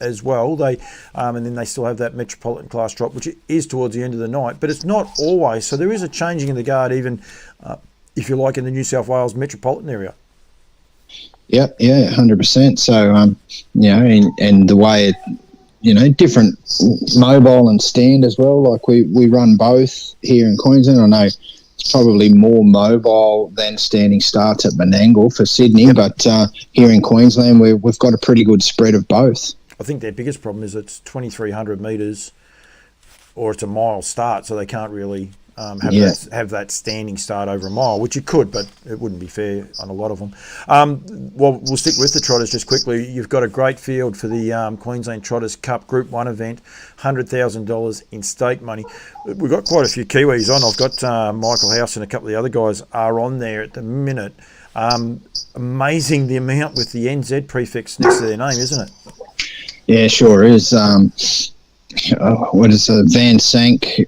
as well. They and then they still have that Metropolitan class trot, which is towards the end of the night, but it's not always. So there is a changing in the guard, even if you like, in the New South Wales metropolitan area. Yeah, 100%. So, and the way it, different mobile and stand as well. Like we run both here in Queensland. I know it's probably more mobile than standing starts at Menangle for Sydney, but here in Queensland we've got a pretty good spread of both. I think their biggest problem is it's 2,300 metres, or it's a mile start, so they can't really have that standing start over a mile, which you could, but it wouldn't be fair on a lot of them. Well, we'll stick with the trotters just quickly. You've got a great field for the Queensland Trotters Cup Group 1 event, $100,000 in stake money. We've got quite a few Kiwis on. I've got Michael House and a couple of the other guys are on there at the minute. Amazing the amount with the NZ prefix next to their name, isn't it? Yeah, sure is. What is Van Sank,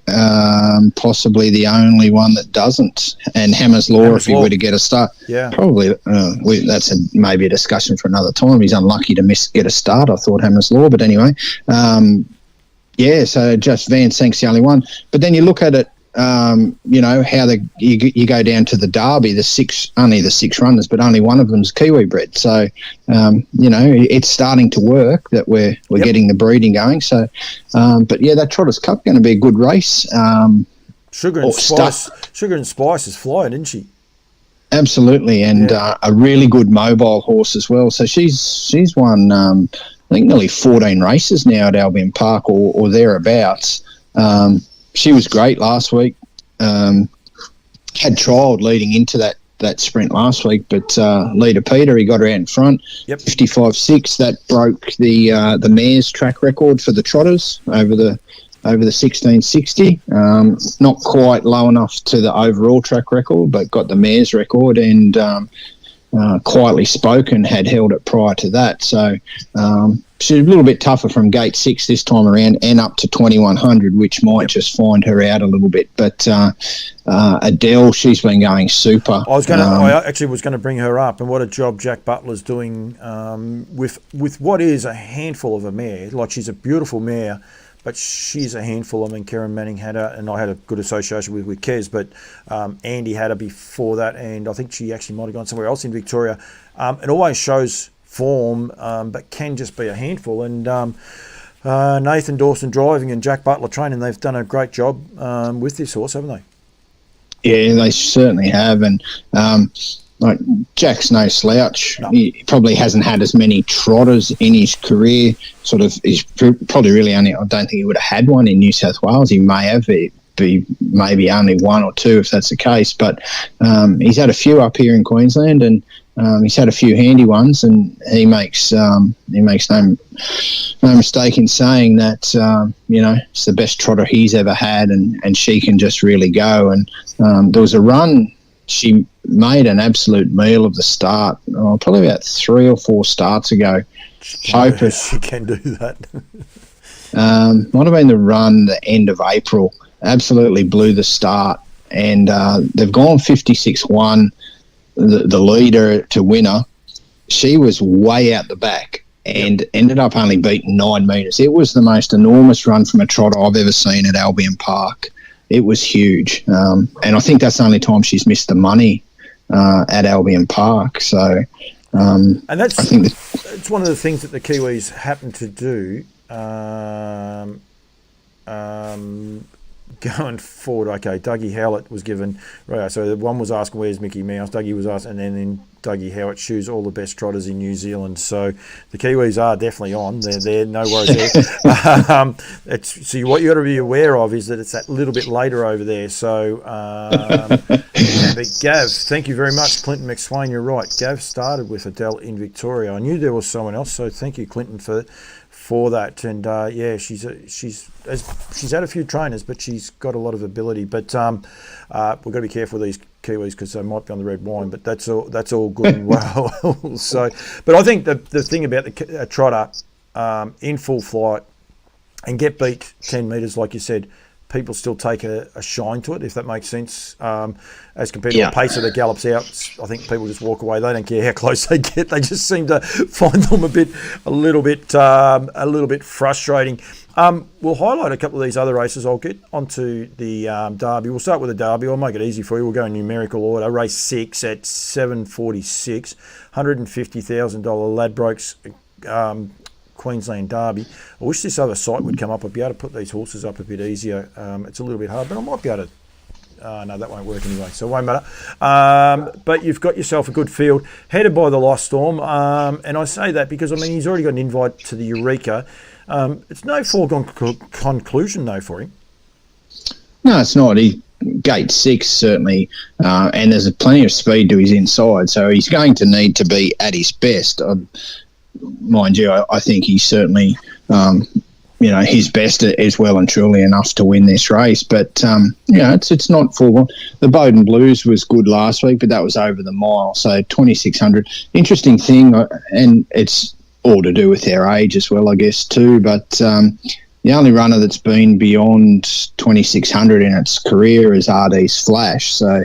possibly the only one that doesn't, and Hammer's Law, if he were to get a start. Yeah, probably that's maybe a discussion for another time. He's unlucky to get a start, I thought, Hammer's Law, but anyway, so just Van Sank's the only one. But then you look at it, how you go down to the Derby, only the six runners, but only one of them's Kiwi bred. So, it's starting to work that we're getting the breeding going. So, but yeah, that Trotters Cup going to be a good race. Sugar and Spice is flying, isn't she? Absolutely, and a really good mobile horse as well. So she's won, I think, nearly 14 races now at Albion Park or thereabouts. She was great last week. Had trialled leading into that sprint last week, but Leader Peter, he got her out in front. 55.6. That broke the mare's track record for the Trotters over the 1660. Not quite low enough to the overall track record, but got the mare's record, and Quietly Spoken had held it prior to that. So she's a little bit tougher from gate 6 this time around, and up to 2100, which might just find her out a little bit. But Adele, she's been going super. I actually was going to bring her up, and what a job Jack Butler's doing with what is a handful of a mare. Like, she's a beautiful mare, but she's a handful. I mean, Karen Manning had her, and I had a good association with Kez, but Andy had her before that, and I think she actually might have gone somewhere else in Victoria. It always shows form, but can just be a handful. And Nathan Dawson driving and Jack Butler training, they've done a great job with this horse, haven't they? Yeah, they certainly have. And like, Jack's no slouch. No. He probably hasn't had as many trotters in his career. He's probably really only, I don't think he would have had one in New South Wales. He may have be maybe only one or two if that's the case. But he's had a few up here in Queensland, and he's had a few handy ones, and he makes no mistake in saying that it's the best trotter he's ever had, and she can just really go. And there was a run. She made an absolute meal of the start, probably about 3 or 4 starts ago. She can do that. Might have been the run the end of April. Absolutely blew the start, and they've gone 56-1, the leader to winner. She was way out the back and ended up only beating 9 metres. It was the most enormous run from a trotter I've ever seen at Albion Park. It was huge, and I think that's the only time she's missed the money at Albion Park. So, and it's one of the things that the Kiwis happen to do going forward. Okay, Dougie Howlett was given. Right, so one was asking, "Where's Mickey Mouse?" Dougie was asking, and then Dougie Howlett choose all the best trotters in New Zealand. So the Kiwis are definitely on. They're there, no worries there. So what you got to be aware of is that it's that little bit later over there. So, but Gav, thank you very much, Clinton McSwain. You're right. Gav started with Adele in Victoria. I knew there was someone else, so thank you, Clinton, for that. And she's had a few trainers, but she's got a lot of ability. But we've got to be careful with these Kiwis because they might be on the red wine. But that's all good and well. So, but I think the thing about the trotter in full flight and get beat 10 metres, like you said, people still take a shine to it, if that makes sense. As compared to a pacer that gallops out, I think people just walk away. They don't care how close they get. They just seem to find them a little bit frustrating. We'll highlight a couple of these other races. I'll get onto the Derby. We'll start with the Derby. I'll make it easy for you. We'll go in numerical order. Race 6 at 7:46, $150,000 Ladbrokes Queensland Derby. I wish this other site would come up. I'd be able to put these horses up a bit easier. It's a little bit hard, but I might be able to. No, that won't work anyway, so it won't matter. But you've got yourself a good field, headed by the Lost Storm. And I say that because, I mean, he's already got an invite to the Eureka. It's no foregone conclusion, though, for him. No, it's not. Gate 6, certainly, and there's plenty of speed to his inside, so he's going to need to be at his best. Mind you, I think he's certainly, his best is well and truly enough to win this race. But, it's not full. The Bowden Blues was good last week, but that was over the mile, so 2,600. Interesting thing, and it's all to do with their age as well, I guess, too. But the only runner that's been beyond 2,600 in its career is RD's Flash, so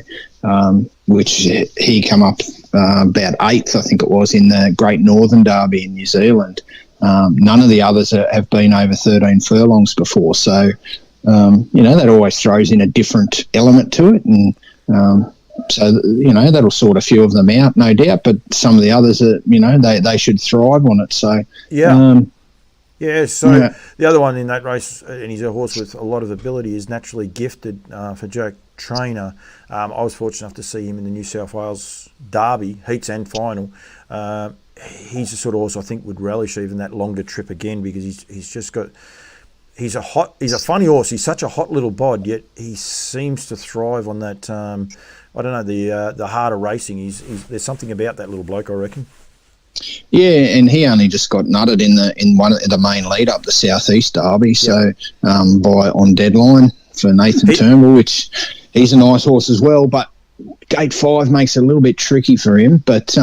which he come up about 8th, I think it was, in the Great Northern Derby in New Zealand. None of the others have been over 13 furlongs before, so that always throws in a different element to it, and so that'll sort a few of them out, no doubt. But some of the others, they should thrive on it. So The other one in that race, and he's a horse with a lot of ability, is Naturally Gifted for Jack Trainer. I was fortunate enough to see him in the New South Wales Derby, heats and final. He's the sort of horse I think would relish even that longer trip again, because he's just got... He's a funny horse. He's such a hot little bod, yet he seems to thrive on that. I don't know, the harder racing. There's something about that little bloke, I reckon. Yeah, and he only just got nutted in one of the main lead up, the Southeast Derby. So by on deadline for Nathan Turnbull, which he's a nice horse as well, but Gate 5 makes it a little bit tricky for him. But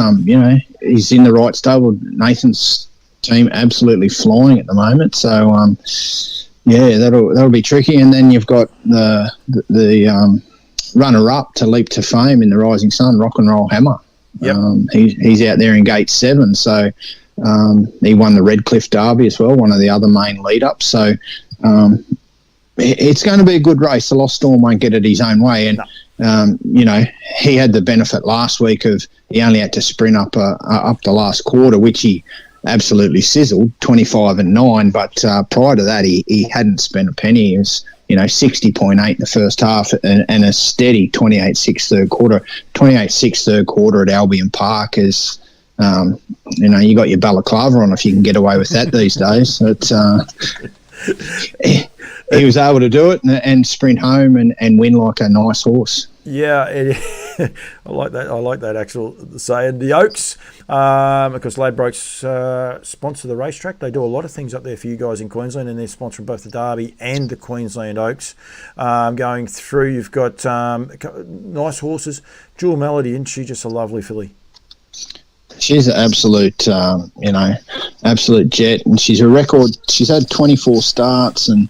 he's in the right stable. Nathan's team absolutely flying at the moment. So that'll be tricky. And then you've got the runner-up to Leap to Fame in the Rising Sun, Rock and Roll Hammer. Yep. He's out there in Gate 7, so he won the Redcliffe Derby as well, one of the other main lead-ups. So it's going to be a good race. The Lost Storm won't get it his own way, and he had the benefit last week of he only had to sprint up the last quarter, which he absolutely sizzled, 25-9. But prior to that, he hadn't spent a penny. He was 60.8 in the first half and a steady 28.6 third quarter. 28.6 third quarter at Albion Park is, you got your balaclava on if you can get away with that these days. He was able to do it and sprint home and win like a nice horse. Yeah, I like that. I like that actual saying. The Oaks, because Ladbrokes sponsor the racetrack. They do a lot of things up there for you guys in Queensland, and they're sponsoring both the Derby and the Queensland Oaks. Going through, you've got nice horses. Jewel Melody, isn't she just a lovely filly? She's an absolute, absolute jet, and she's a record. She's had 24 starts, and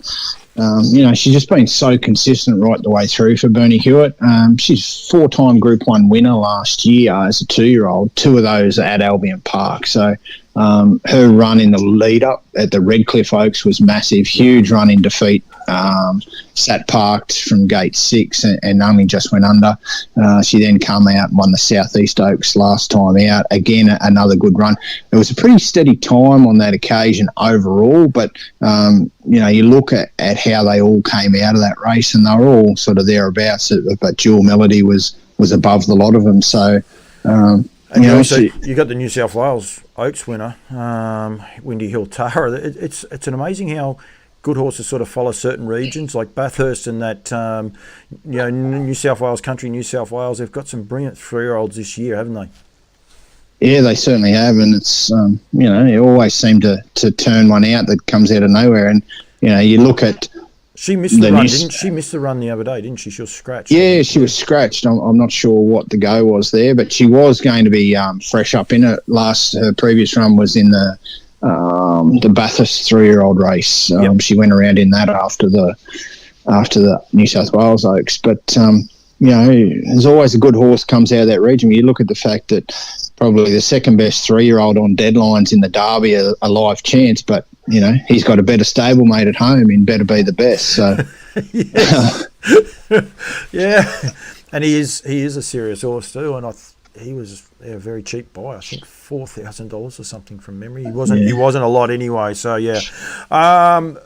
she's just been so consistent right the way through for Bernie Hewitt. She's 4-time Group 1 winner last year as a 2-year-old, 2 of those at Albion Park. So her run in the lead-up at the Redcliffe Oaks was massive, huge run in defeat. Sat parked from Gate 6 and only just went under. She then come out and won the Southeast Oaks last time out. Again, another good run. It was a pretty steady time on that occasion overall, but, you look at how they all came out of that race and they were all sort of thereabouts, but Jewel Melody was above the lot of them. So, you got the New South Wales Oaks winner, Windy Hill Tara. It's an amazing how good horses sort of follow certain regions, like Bathurst and that, New South Wales country, New South Wales. They've got some brilliant 3-year-olds this year, haven't they? Yeah, they certainly have, and it's you always seem to turn one out that comes out of nowhere, and you look at. She missed the run, didn't she? Missed the run the other day, didn't she? She was scratched. Yeah, she was scratched. I'm not sure what the go was there, but she was going to be fresh up in it. Her previous run was in the Bathurst 3-year-old race. She went around in that after the New South Wales Oaks. But there's always a good horse comes out of that region. You look at the fact that probably the second best 3-year-old on deadlines in the Derby a live chance, but he's got a better stablemate at home in Better Be the Best. So yeah, and he is a serious horse too, and he was a very cheap buy. I think $4,000 or something from memory. He wasn't a lot anyway. So yeah, I'm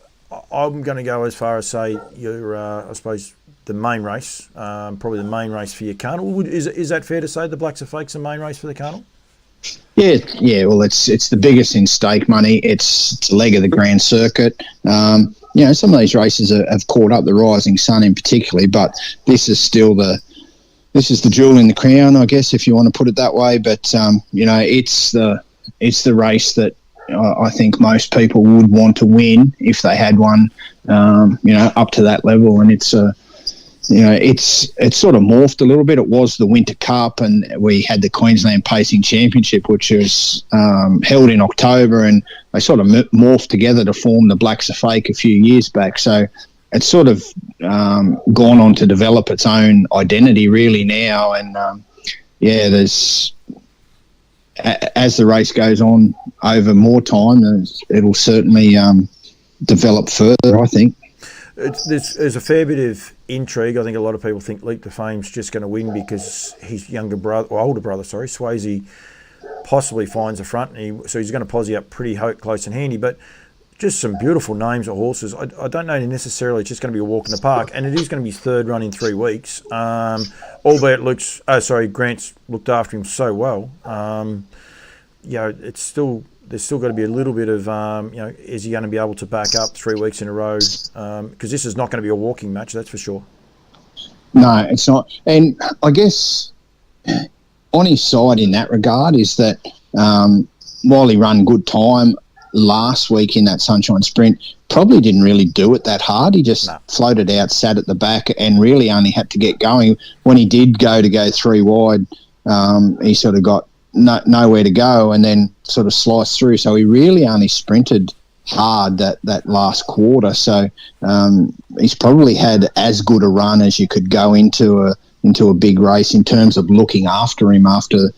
going to go as far as say you're I suppose the main race, probably the main race for your carnival. Is that fair to say the Blacks Are Fakes the main race for the carnival? Yeah. Well, it's the biggest in stake money. It's a leg of the Grand Circuit. Some of these races have caught up the Rising Sun in particular, but this is still the jewel in the crown, I guess, if you want to put it that way. But it's the race that I think most people would want to win if they had one, up to that level. And it's sort of morphed a little bit. It was the Winter Cup, and we had the Queensland Pacing Championship, which was held in October, and they sort of morphed together to form the Blacks Are Fake a few years back. So it's sort of gone on to develop its own identity really now. And there's as the race goes on over more time, it'll certainly develop further, I think. there's a fair bit of intrigue. I think a lot of people think Leap to Fame's just going to win because his older brother, Swayze, possibly finds the front, and so he's going to posse up pretty close and handy. But just some beautiful names of horses. I don't know necessarily it's just going to be a walk in the park, and it is going to be his third run in 3 weeks. Albeit Grant's looked after him so well. It's still. There's still got to be a little bit of, is he going to be able to back up 3 weeks in a row? Because this is not going to be a walking match, that's for sure. No, it's not. And I guess on his side in that regard is that while he ran good time last week in that Sunshine Sprint, probably didn't really do it that hard. He just floated out, sat at the back, and really only had to get going. When he did go 3 wide, he sort of got nowhere to go and then sort of sliced through. So he really only sprinted hard that last quarter. So he's probably had as good a run as you could go into a big race in terms of looking after him after,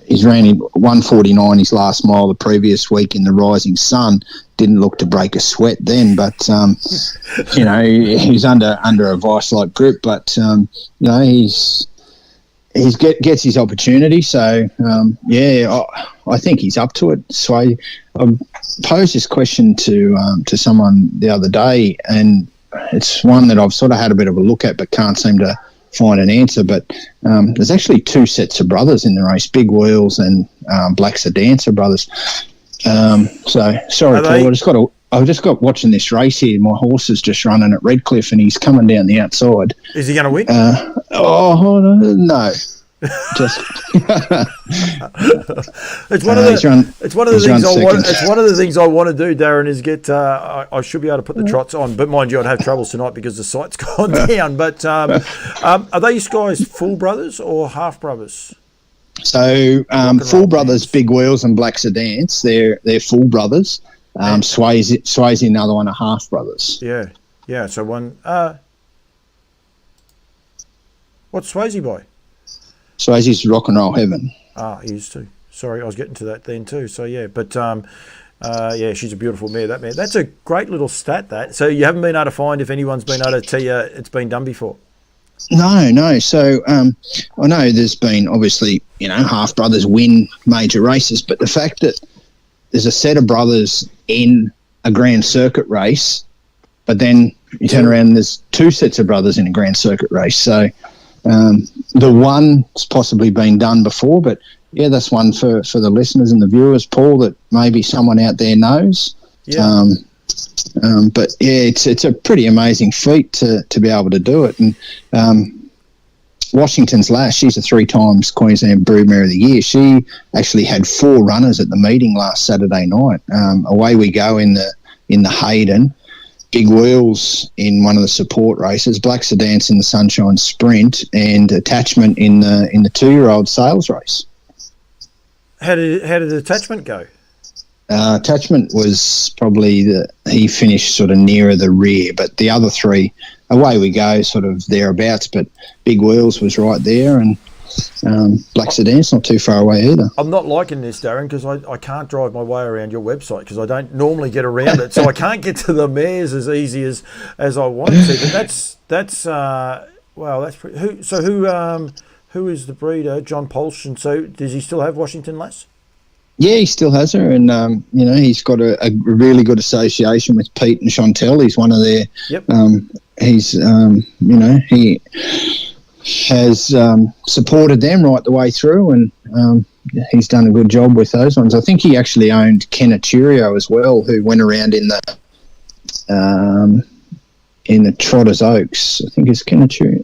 he's ran in 149 his last mile the previous week in the Rising Sun. Didn't look to break a sweat then, but, he's under a vice-like grip. But, he gets his opportunity, so I think he's up to it. So I posed this question to someone the other day, and it's one that I've sort of had a bit of a look at, but can't seem to find an answer. But there's actually 2 sets of brothers in the race: Big Wheels and Black Sedancer brothers. So sorry, Paul, I've just got watching this race here. My horse is just running at Redcliffe, and he's coming down the outside. Is he going to win? No. Just it's one of the things I want to do, Darren, is get. I should be able to put the trots on, but mind you, I'd have troubles tonight because the site's gone down. But are these guys full brothers or half brothers? So full brothers, Big Wheels and Black Sedans. They're full brothers. Swayze, another one, are half brothers. Yeah. So one. What's Swayze by? Swayze's Rock and Roll Heaven. He is too. Sorry, I was getting to that then too. So yeah, but she's a beautiful mare. That mare. That's a great little stat. That. So you haven't been able to find if anyone's been able to tell you it's been done before. No. So I know there's been obviously half brothers win major races, but the fact that there's a set of brothers in a Grand Circuit race, but then you turn around and there's 2 sets of brothers in a Grand Circuit race. So the one's possibly been done before, but yeah, that's one for the listeners and the viewers, Paul, that maybe someone out there knows. Yeah. But yeah, it's a pretty amazing feat to be able to do it. And Washington's Lass, she's a 3 times Queensland Broodmare of the Year. She actually had 4 runners at the meeting last Saturday night. Away we go in the Hayden. Big Wheels in one of the support races, Black Sedans in the Sunshine Sprint, and Attachment in the 2-year-old sales race. How did Attachment go? Attachment was probably he finished sort of nearer the rear, but the other 3, away we go, sort of thereabouts. But Big Wheels was right there, and Black Sedan's not too far away either. I'm not liking this, Darren, because I can't drive my way around your website because I don't normally get around it, so I can't get to the mares as easy as I want to. But that's pretty, who is the breeder? John Polston. So does he still have Washington Lass? Yeah, he still has her, and he's got a really good association with Pete and Chantel. He's one of their. Yep. He has supported them right the way through, and he's done a good job with those ones. I think he actually owned Kenaturio as well, who went around in the Trotters Oaks. I think it's Kenaturio.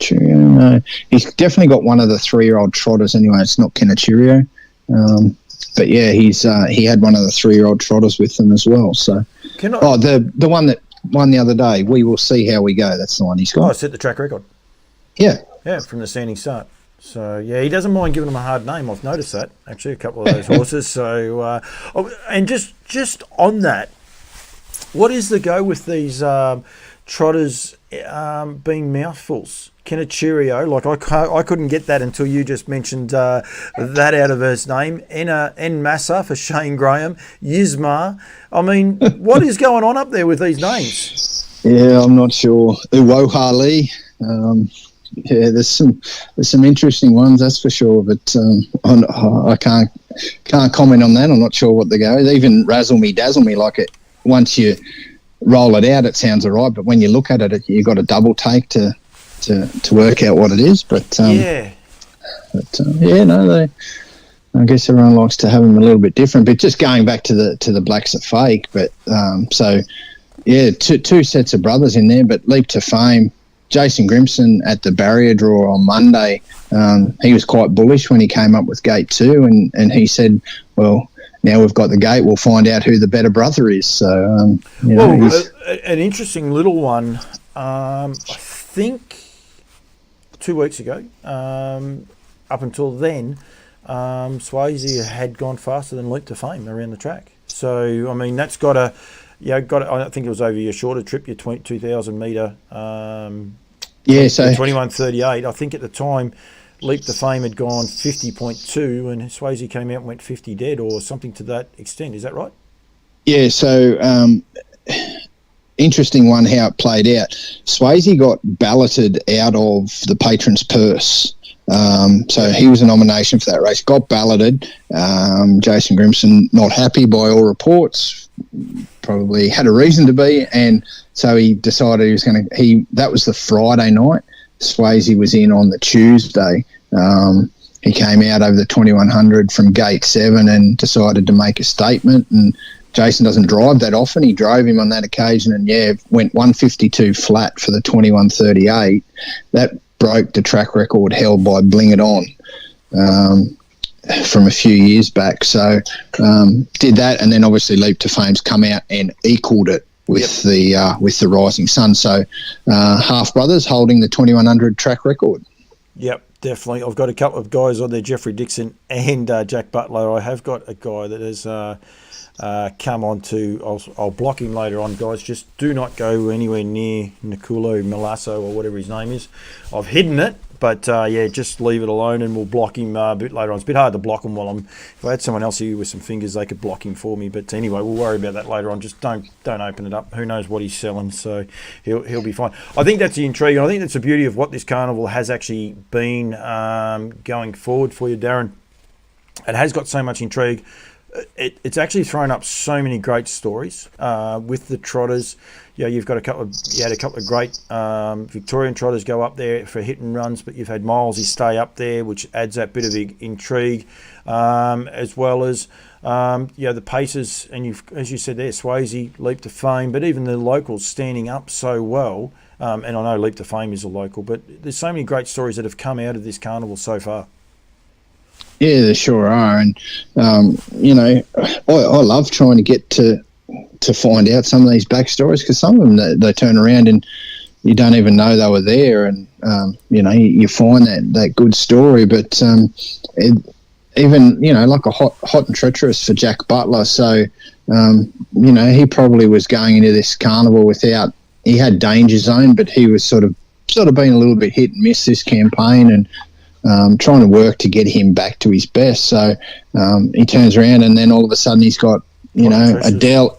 No, he's definitely got one of the 3-year-old Trotters anyway. It's not Kenaturio. But yeah, he had one of the 3-year-old Trotters with them as well. So, the one that won the other day, We Will See How We Go. That's the one he's got. Set the track record. Yeah, from the standing start. So yeah, he doesn't mind giving them a hard name. I've noticed that actually, a couple of those horses. So and just on that, what is the go with these trotters being mouthfuls. Kenna like I couldn't get that until you just mentioned that out of his name. En Massa for Shane Graham. Yisma. I mean, what is going on up there with these names? Yeah, I'm not sure. Uwohali. Yeah, there's some interesting ones, that's for sure. But I can't comment on that. I'm not sure what they go. They even razzle me, dazzle me. Like it once you roll it out, it sounds all right. But when you look at it, you've got a double take to work out what it is. But I guess everyone likes to have them a little bit different. But just going back to the blacks are fake. But two sets of brothers in there. But leap to fame. Jason Grimson at the barrier draw on Monday, he was quite bullish when he came up with gate 2, and he said, well, now we've got the gate, we'll find out who the better brother is. So, an interesting little one, I think 2 weeks ago, up until then, Swayze had gone faster than Leap to Fame around the track. So, I mean, that's got a... Yeah, I think it was over your shorter trip, your 2,000 metre. So 21:38. I think at the time, Leap to Fame had gone 50.2, and Swayze came out and went 50 dead, or something to that extent. Is that right? Yeah. So interesting one how it played out. Swayze got balloted out of the patron's purse. So he was a nomination for that race. Got balloted. Jason Grimson not happy by all reports. Probably had a reason to be, and so he decided he was going to. That was the Friday night. Swayze was in on the Tuesday. He came out over the 2100 from gate 7 and decided to make a statement. And Jason doesn't drive that often. He drove him on that occasion, and went 152 flat for the 21:38. That broke the track record held by Bling It On. From a few years back. So did that, and then obviously Leap to Fame's come out and equalled it with the Rising Sun. So half brothers holding the 2100 track record. Yep, definitely. I've got a couple of guys on there, Jeffrey Dixon and Jack Butler. I have got a guy that has come on to. I'll block him later on, guys. Just do not go anywhere near Niculo Milasso or whatever his name is. I've hidden it. But, just leave it alone, and we'll block him a bit later on. It's a bit hard to block him if I had someone else here with some fingers, they could block him for me. But anyway, we'll worry about that later on. Just don't open it up. Who knows what he's selling, so he'll be fine. I think that's the intrigue. I think that's the beauty of what this carnival has actually been going forward for you, Darren. It has got so much intrigue. It's actually thrown up so many great stories with the trotters. Yeah, you had a couple of great Victorian trotters go up there for hit and runs, but you've had Milesy stay up there, which adds that bit of intrigue, as well as the paces, and as you said there, Swayze, Leap to Fame, but even the locals standing up so well. And I know Leap to Fame is a local, but there's so many great stories that have come out of this carnival so far. Yeah, there sure are, and I love trying to get to find out some of these backstories, because some of them they turn around and you don't even know they were there, and you find that good story. But even like a hot and treacherous for Jack Butler. So he probably was going into this carnival without. He had danger zone, but he was sort of being a little bit hit and miss this campaign, and trying to work to get him back to his best. So he turns around, and then all of a sudden he's got Adele.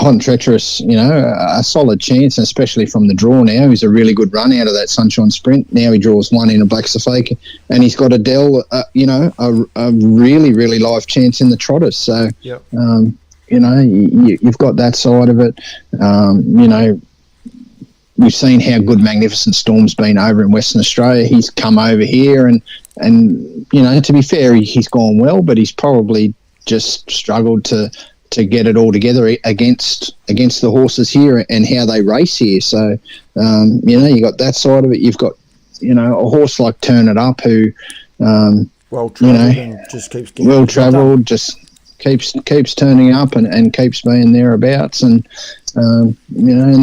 Hot and treacherous, a solid chance, especially from the draw now. He's a really good run out of that Sunshine Sprint. Now he draws one in a Black Safeka, and he's got Adele, a really, really live chance in the trotters. So, yep. You've got that side of it. We've seen how good Magnificent Storm's been over in Western Australia. He's come over here, and to be fair, he's gone well, but he's probably just struggled to get it all together against the horses here and how they race here. So, you got that side of it. You've got, a horse like Turn It Up who, well-travelled, just keeps getting well-travelled, just keeps turning up and keeps being thereabouts. And, and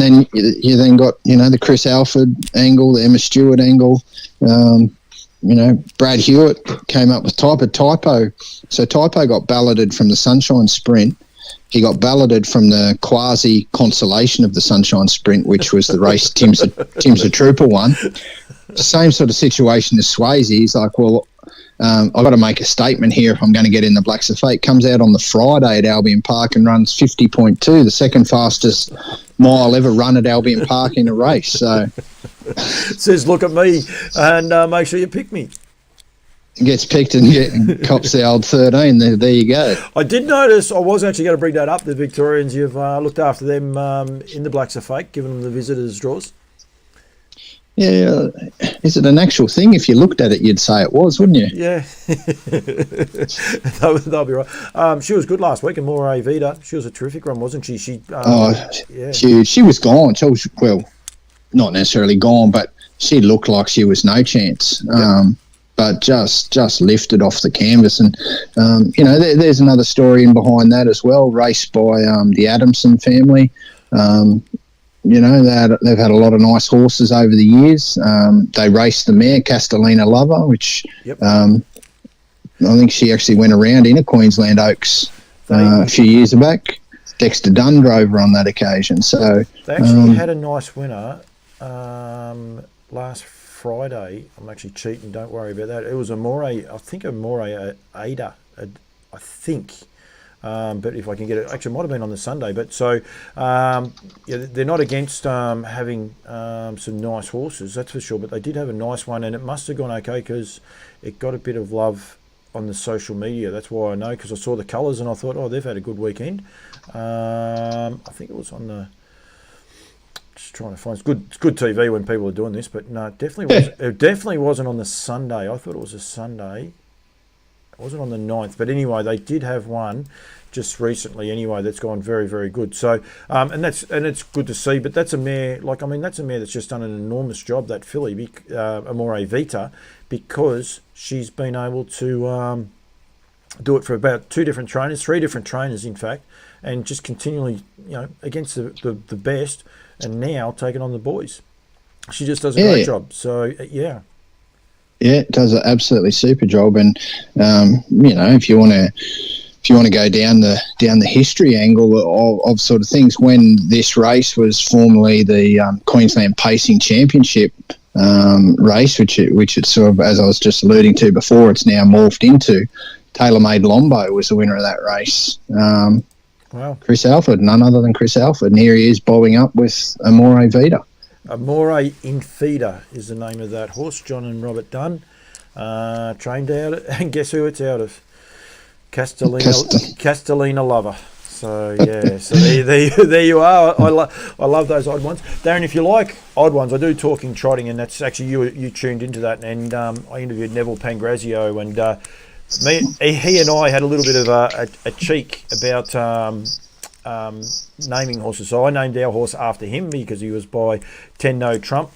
then you then got, the Chris Alford angle, the Emma Stewart angle. Brad Hewitt came up with Typo. So Typo got balloted from the Sunshine Sprint. he got balloted from the quasi consolation of the Sunshine Sprint, which was the race Tim's a Trooper won. The same sort of situation as Swayze. He's like, well, I've got to make a statement here if I'm going to get in the Blacks of Fate. Comes out on the Friday at Albion Park and runs 50.2, the second fastest mile ever run at Albion Park in a race. So says, look at me and make sure you pick me. Gets picked and cops the old 13. There you go. I did notice, I was actually going to bring that up, the Victorians, you've looked after them in the Blacks of Fate, given them the visitors' draws. Yeah, is it an actual thing? If you looked at it, you'd say it was, wouldn't you? Yeah, they'll be right. She was good last week, and Moray Vita. She was a terrific run, wasn't she? She was gone. Well, not necessarily gone, but she looked like she was no chance. But just lifted off the canvas, and there's another story in behind that as well. Raced by the Adamson family. They've had a lot of nice horses over the years. They raced the mare, Castellina Lover, which I think she actually went around in a Queensland Oaks a few years back. Dexter Dunn drove her on that occasion. So they actually had a nice winner last Friday. I'm actually cheating, don't worry about that. It was a Moray, I think a Moray Ada, I think. But if I can get it, actually it might have been on the Sunday. But so, they're not against having some nice horses, that's for sure. But they did have a nice one, and it must have gone okay because it got a bit of love on the social media. That's why I know, because I saw the colours and I thought, oh, they've had a good weekend. I think it was on the. Just trying to find. It's good TV when people are doing this, but no, it definitely wasn't on the Sunday. I thought it was a Sunday. It wasn't on the 9th, but anyway, they did have one just recently. Anyway, that's gone very, very good. So, and it's good to see. But that's a mare. That's a mare that's just done an enormous job. That filly, Amore Vita, because she's been able to do it for about 3 different trainers, in fact, and just continually, against the best, and now taking on the boys. She just does a great job. So, yeah. Yeah, it does an absolutely super job, and if you want to go down the history angle of sort of things, when this race was formerly the Queensland Pacing Championship race, which it sort of, as I was just alluding to before, it's now morphed into. TaylorMade Lombo was the winner of that race. Wow. Chris Alford, none other than Chris Alford, and here he is bobbing up with Amore Vita. Amore Infida is the name of that horse. John and Robert Dunn trained out of, and guess who it's out of? Castellina Lover. So yeah, so there you are. I love those odd ones, Darren. If you like odd ones, I do Talking Trotting, and that's actually you tuned into that, and I interviewed Neville Pangrazio, and he and I had a little bit of a cheek about naming horses. So I named our horse after him because he was by 10 No Trump,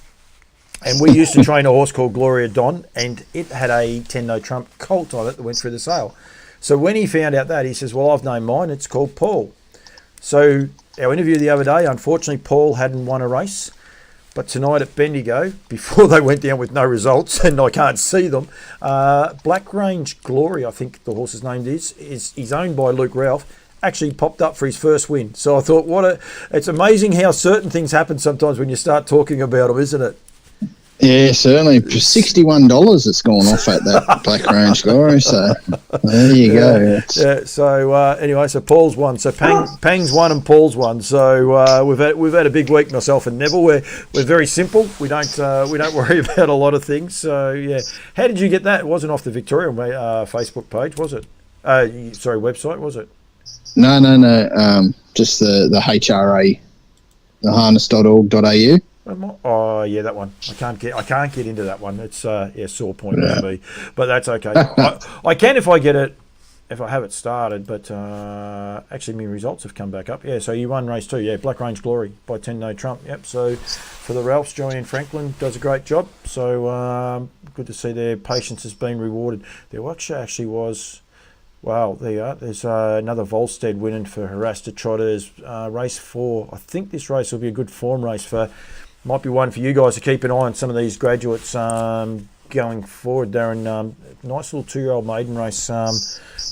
and we used to train a horse called Gloria Don, and it had a 10 No Trump colt on it that went through the sale. So when he found out that, he says, well, I've named mine, it's called Paul. So our interview the other day, unfortunately Paul hadn't won a race, but tonight at Bendigo, before they went down with no results, and I can't see them, Black Range Glory, I think the horse's name is he's owned by Luke Ralph, actually popped up for his first win. So I thought, it's amazing how certain things happen sometimes when you start talking about them, isn't it? Yeah, certainly. $61 it's gone off at that Black Range Glory. So there you go. Yeah. So anyway, so Paul's won. So Pang's won and Paul's won. So we've had a big week, myself and Neville. We're very simple. We don't worry about a lot of things. So yeah. How did you get that? It wasn't off the Victoria Facebook page, was it? Website, was it? No. Just the HRA, the harness.org.au. Oh yeah, that one. I can't get into that one. It's sore point for me, but that's okay. I can if I get it, if I have it started. But actually, my results have come back up. Yeah, so you won race 2. Yeah, Black Range Glory by 10 No Trump. Yep. So for the Ralphs, Joanne Franklin does a great job. So good to see their patience has been rewarded. Their actually was. Wow, there you are. There's another Volstead winning for Harassed Trotters. Race 4. I think this race will be a good form race might be one for you guys to keep an eye on. Some of these graduates going forward, Darren. Nice little 2-year-old maiden race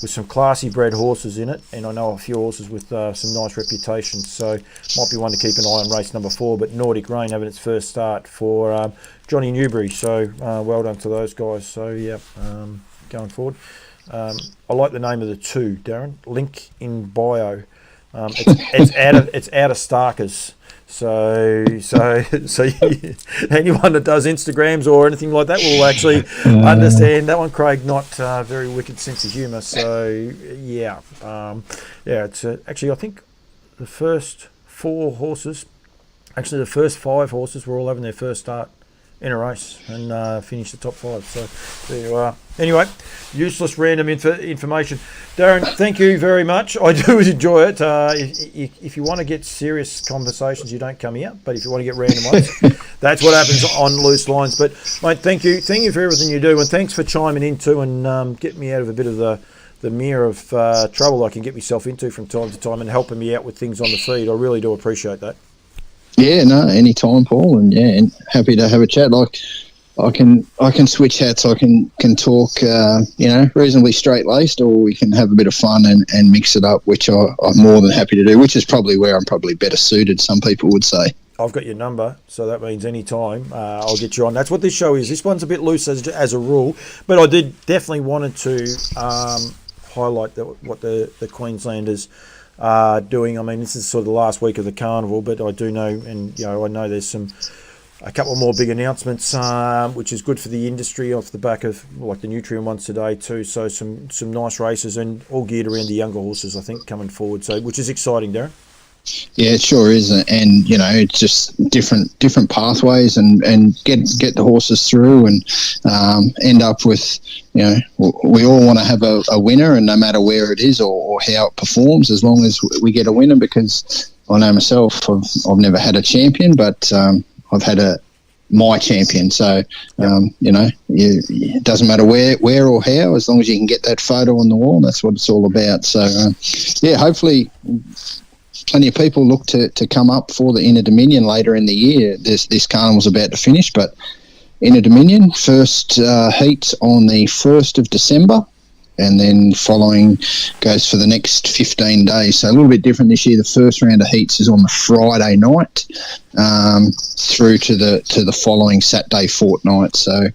with some classy bred horses in it, and I know a few horses with some nice reputations, so might be one to keep an eye on race number 4. But Nordic Rain having its first start for Johnny Newbury, so well done to those guys. So yeah, going forward. I like the name of the 2, Darren. Link in bio. It's out of Starkers. So anyone that does Instagrams or anything like that will actually understand that one, Craig. Not very wicked sense of humour. So yeah, it's actually I think the first 4 horses, actually the first 5 horses were all having their first start in a race and finished the top 5. So there you are. Anyway, useless random information. Darren, thank you very much. I do enjoy it. If you want to get serious conversations, you don't come here. But if you want to get random ones, that's what happens on Loose Lines. But, mate, thank you. Thank you for everything you do. And thanks for chiming in too and getting me out of a bit of the mere of trouble I can get myself into from time to time and helping me out with things on the feed. I really do appreciate that. Yeah, no, anytime, Paul, and happy to have a chat. Like I can switch hats. I can talk, reasonably straight laced, or we can have a bit of fun and mix it up, which I'm more than happy to do. Which is probably where I'm probably better suited. Some people would say. I've got your number, so that means any time I'll get you on. That's what this show is. This one's a bit loose as a rule, but I did definitely wanted to highlight what the Queenslanders doing. I mean, this is sort of the last week of the carnival, but I do know, and I know there's a couple more big announcements, which is good for the industry off the back of like the Nutrien ones today too. So some nice races and all geared around the younger horses, I think, coming forward. So which is exciting, Darren. Yeah, it sure is, and it's just different pathways and get the horses through and end up with, we all want to have a winner, and no matter where it is or how it performs, as long as we get a winner. Because I know myself, I've never had a champion, but I've had my champion. So it doesn't matter where or how, as long as you can get that photo on the wall. That's what it's all about. So hopefully. Plenty of people look to come up for the Inter Dominion later in the year. This carnival's about to finish, but Inter Dominion first heats on the 1st of December, and then following goes for the next 15 days. So a little bit different this year. The first round of heats is on the Friday night through to the following Saturday fortnight. So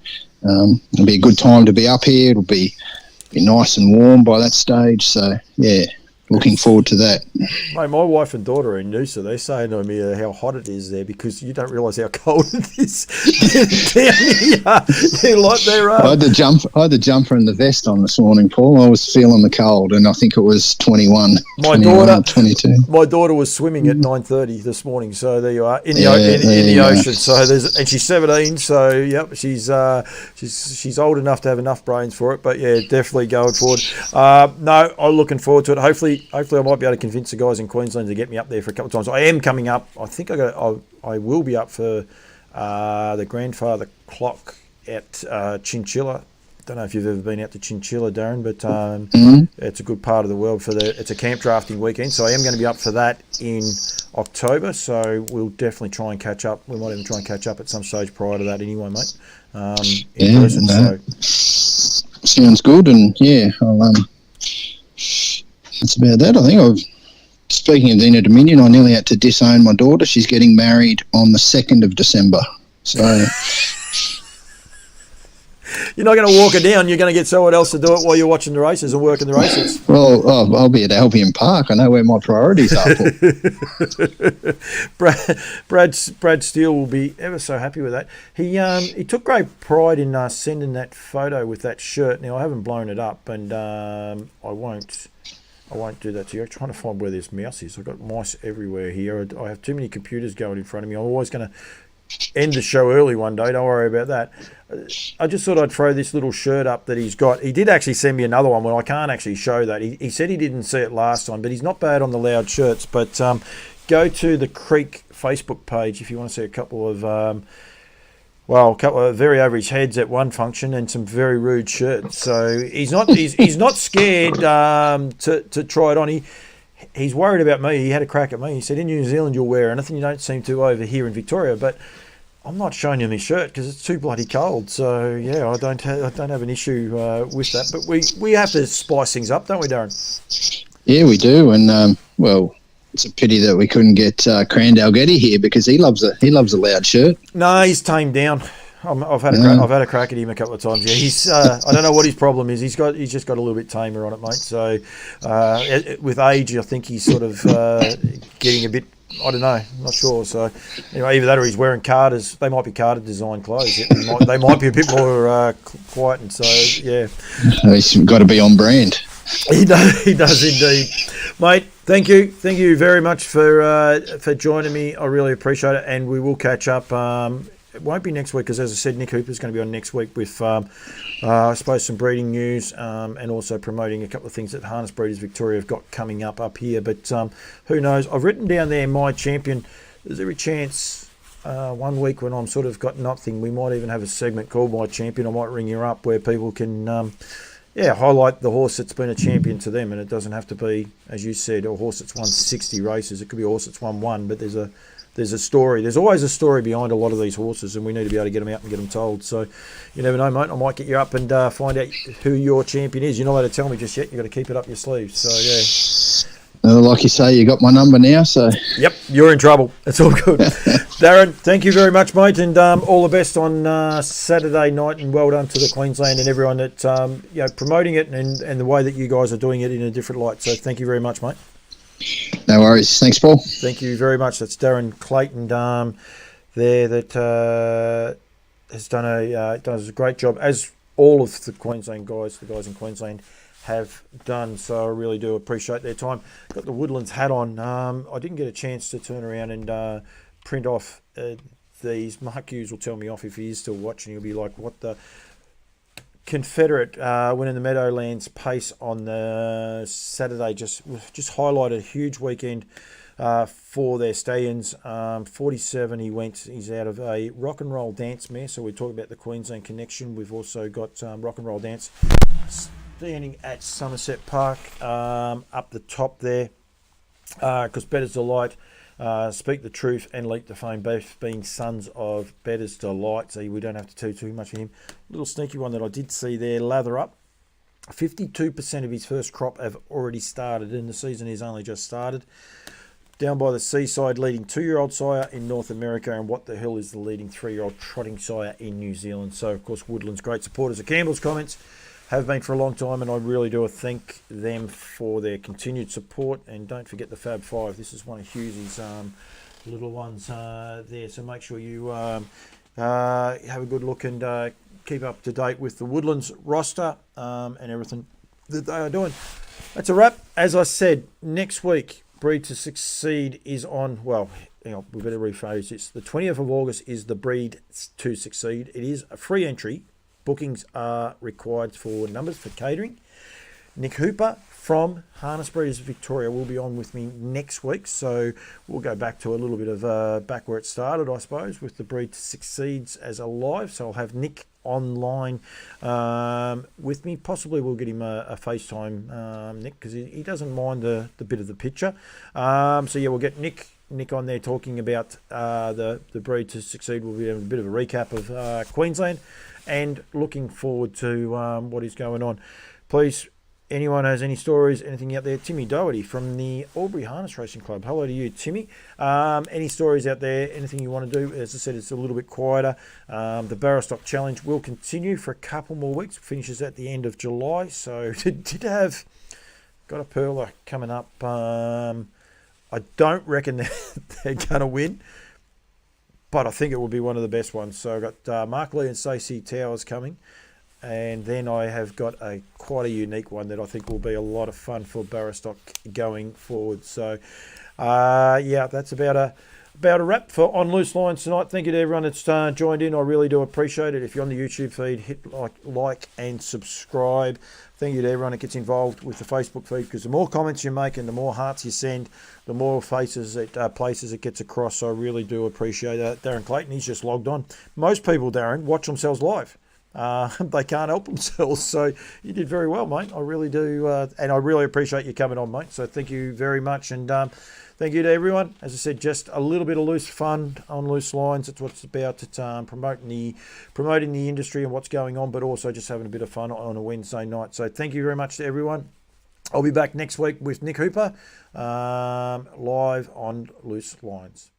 it'll be a good time to be up here. It'll be nice and warm by that stage. So yeah. Looking forward to that. Mate, my wife and daughter are in Noosa. They're saying to me how hot it is there because you don't realise how cold it is down here. I had the jumper and the vest on this morning, Paul. I was feeling the cold, and I think it was 22. My daughter was swimming at 9:30 this morning. So there you are in the ocean. So and she's 17. So yep, she's old enough to have enough brains for it. But yeah, definitely going forward. No, I'm looking forward to it. Hopefully I might be able to convince the guys in Queensland to get me up there for a couple of times. I am coming up. I think I will be up for the grandfather clock at Chinchilla. Don't know if you've ever been out to Chinchilla, Darren, but it's a good part of the world it's a camp drafting weekend. So I am going to be up for that in October. So we'll definitely try and catch up. We might even try and catch up at some stage prior to that anyway, mate. In person. No. So. Sounds good, and yeah, that's about that. I think speaking of the Inter Dominion, I nearly had to disown my daughter. She's getting married on the 2nd of December. So you're not going to walk her down. You're going to get someone else to do it while you're watching the races and working the races. Well, I'll be at Albion Park. I know where my priorities are. Brad Steele will be ever so happy with that. He took great pride in sending that photo with that shirt. Now I haven't blown it up, and I won't do that to you. I'm trying to find where this mouse is. I've got mice everywhere here. I have too many computers going in front of me. I'm always going to end the show early one day. Don't worry about that. I just thought I'd throw this little shirt up that he's got. He did actually send me another one. Well, I can't actually show that. He said he didn't see it last time, but he's not bad on the loud shirts. But go to the Creek Facebook page if you want to see a couple of very average heads at one function and some very rude shirts. So he's not scared to try it on. He's worried about me. He had a crack at me. He said, in New Zealand you'll wear anything. You don't seem to over here in Victoria. But I'm not showing you my shirt because it's too bloody cold. So yeah, I don't have an issue with that. But we have to spice things up, don't we, Darren? Yeah, we do. And well, it's a pity that we couldn't get Crandall-Getty here because he loves a loud shirt. No, he's tamed down. I've had a crack at him a couple of times. Yeah, he's I don't know what his problem is. He's just got a little bit tamer on it, mate. So with age, I think he's sort of getting a bit. I don't know. I'm not sure. So anyway, either that or he's wearing Carter's. They might be Carter design clothes. They might be a bit more quiet. And so yeah, he's got to be on brand. He does indeed, mate. Thank you very much for joining me. I really appreciate it, and we will catch up. It won't be next week because, as I said, Nick Hooper's going to be on next week with, I suppose, some breeding news and also promoting a couple of things that Harness Breeders Victoria have got coming up here. But who knows? I've written down there my champion. There's every chance 1 week when I'm sort of got nothing, we might even have a segment called My Champion. I might ring you up where people can, highlight the horse that's been a champion to them. And it doesn't have to be, as you said, a horse that's won 60 races. It could be a horse that's won one, but there's a story. There's always a story behind a lot of these horses, and we need to be able to get them out and get them told. So you never know, mate. I might get you up and find out who your champion is. You're not allowed to tell me just yet. You've got to keep it up your sleeve. So, yeah. Like you say, you got my number now. So yep, you're in trouble. It's all good. Darren, thank you very much, mate, and all the best on Saturday night, and well done to the Queensland and everyone that promoting it and the way that you guys are doing it in a different light. So thank you very much, mate. No worries. Thanks, Paul. Thank you very much. That's Darren Clayton there that does a great job, as all of the Queensland guys, the guys in Queensland, have done. So I really do appreciate their time. Got the Woodlands hat on. I didn't get a chance to turn around and print off these. Mark Hughes will tell me off if he is still watching. He'll be like, what the... Confederate winning the Meadowlands pace on the Saturday just highlighted a huge weekend for their stallions. 47 he's out of a rock and roll dance mare, so we talk about the Queensland connection. We've also got rock and roll dance standing at Somerset Park up the top there because Better's Delight, Speak the Truth and Leap to Fame, both being sons of Better's Delight, so we don't have to tell too much of him. Little sneaky one that I did see there, Lather Up. 52% of his first crop have already started, and the season is only just started. Down by the Seaside, leading 2-year-old sire in North America, and What the Hill is the leading 3-year-old trotting sire in New Zealand. So, of course, Woodland's great supporters of Campbell's Comments, have been for a long time, and I really do thank them for their continued support. And don't forget the Fab Five. This is one of Hughesy's little ones there, so make sure you have a good look and keep up to date with the Woodlands roster and everything that they are doing. That's a wrap. As I said, next week, Breed to Succeed is on, well, hang on, we better rephrase this. The 20th of August is the Breed to Succeed. It is a free entry. Bookings are required for numbers for catering. Nick Hooper from Harness Breeders Victoria will be on with me next week, so we'll go back to a little bit of back where it started, I suppose, with the Breed to Succeeds as a live. So I'll have Nick online with me. Possibly we'll get him a FaceTime, Nick, because he doesn't mind the bit of the picture. So yeah, we'll get Nick on there talking about the Breed to Succeed. We'll be having a bit of a recap of Queensland and looking forward to what is going on. Please, anyone has any stories, anything out there, Timmy Doherty from the Albury Harness Racing Club. Hello to you, Timmy. Any stories out there, anything you want to do? As I said, it's a little bit quieter. The Barrostock Challenge will continue for a couple more weeks. Finishes at the end of July. So did have got a pearler coming up. I don't reckon they're going to win, but I think it will be one of the best ones. So I've got Mark Lee and Stacey Towers coming. And then I have got quite a unique one that I think will be a lot of fun for Barrostock going forward. So, yeah, that's about a wrap for On Loose Lines tonight. Thank you to everyone that's joined in. I really do appreciate it. If you're on the YouTube feed, hit like and subscribe. Thank you to everyone that gets involved with the Facebook feed, because the more comments you make and the more hearts you send, the more places it gets across. So I really do appreciate that. Darren Clayton, he's just logged on. Most people, Darren, watch themselves live. They can't help themselves, so you did very well, mate. I really do, and I really appreciate you coming on, mate. So thank you very much, and Thank you to everyone. As I said, just a little bit of loose fun on Loose Lines. That's what it's about. It's promoting the industry and what's going on, but also just having a bit of fun on a Wednesday night. So thank you very much to everyone. I'll be back next week with Nick Hooper, live on Loose Lines.